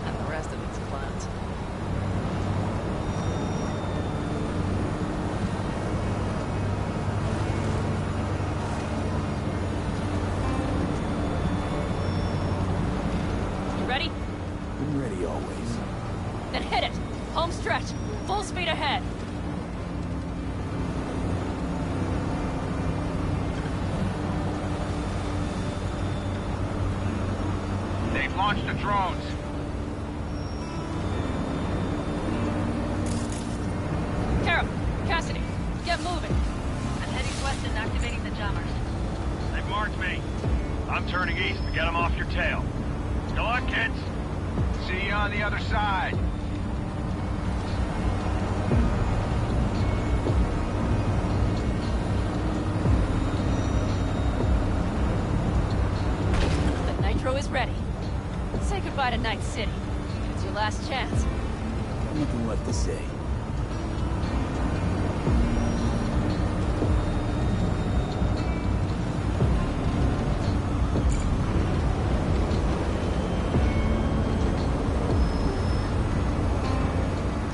And the rest of these clowns. You ready? Been ready always. Then hit it! Home stretch! Full speed ahead! drones. Carol, Cassidy, get moving. I'm heading west and activating the jammers. They've marked me. I'm turning east to get them off your tail. Good luck, kids. See you on the other side. The nitro is ready. Say goodbye to Night City. It's your last chance. Nothing left to say.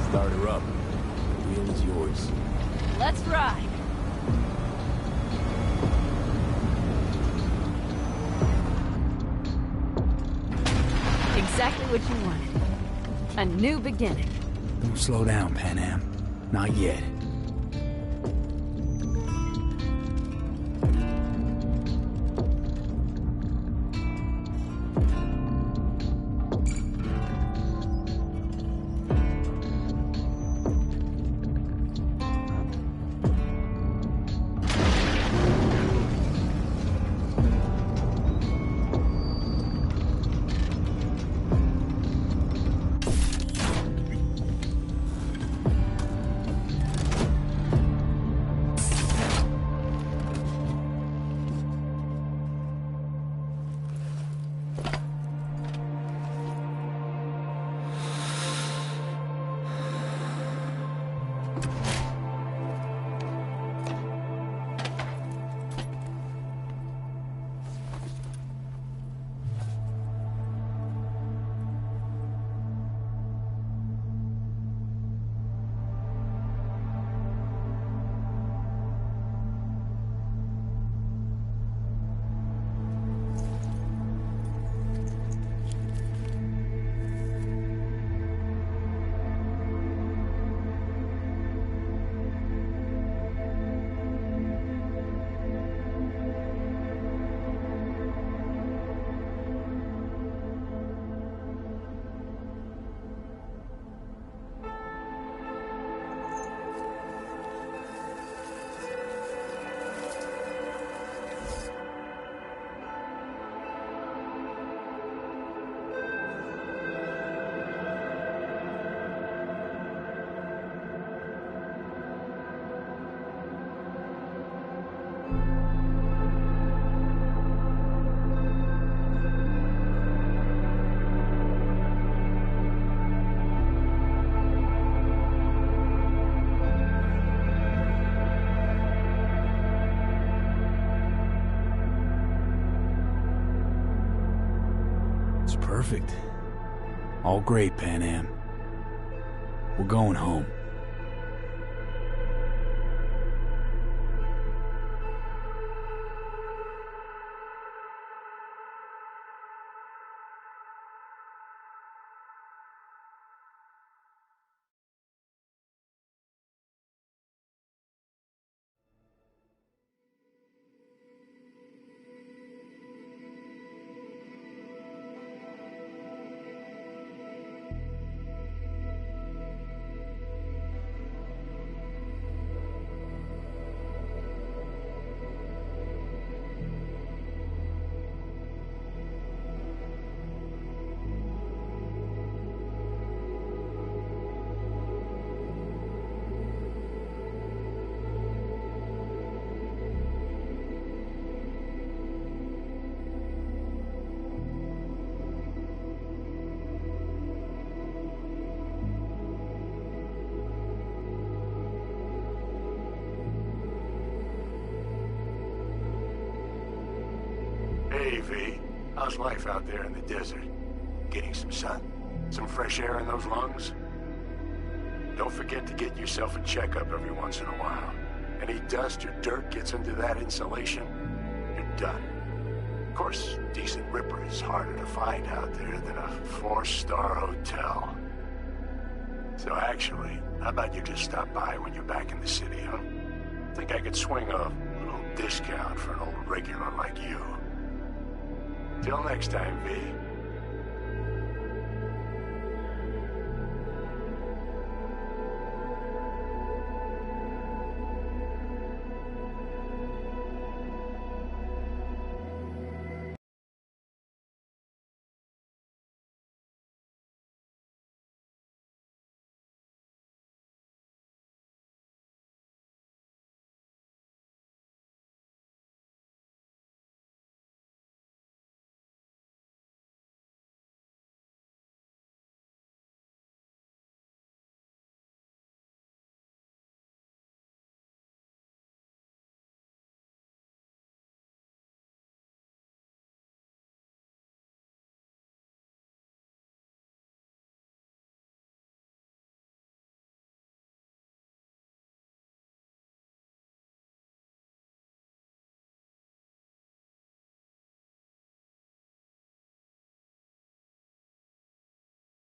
Start her up. The wheel is yours. Let's ride. Exactly what you wanted. A new beginning. Don't slow down, Pan Am. Not yet. Perfect. All great, Pan Am. We're going home. Hey, V. How's life out there in the desert? Getting some sun? Some fresh air in those lungs? Don't forget to get yourself a checkup every once in a while. Any dust or dirt gets into that insulation, you're done. Of course, decent ripper is harder to find out there than a 4-star hotel. So actually, how about you just stop by when you're back in the city, huh? Think I could swing a little discount for an old regular like you. Till next time, V.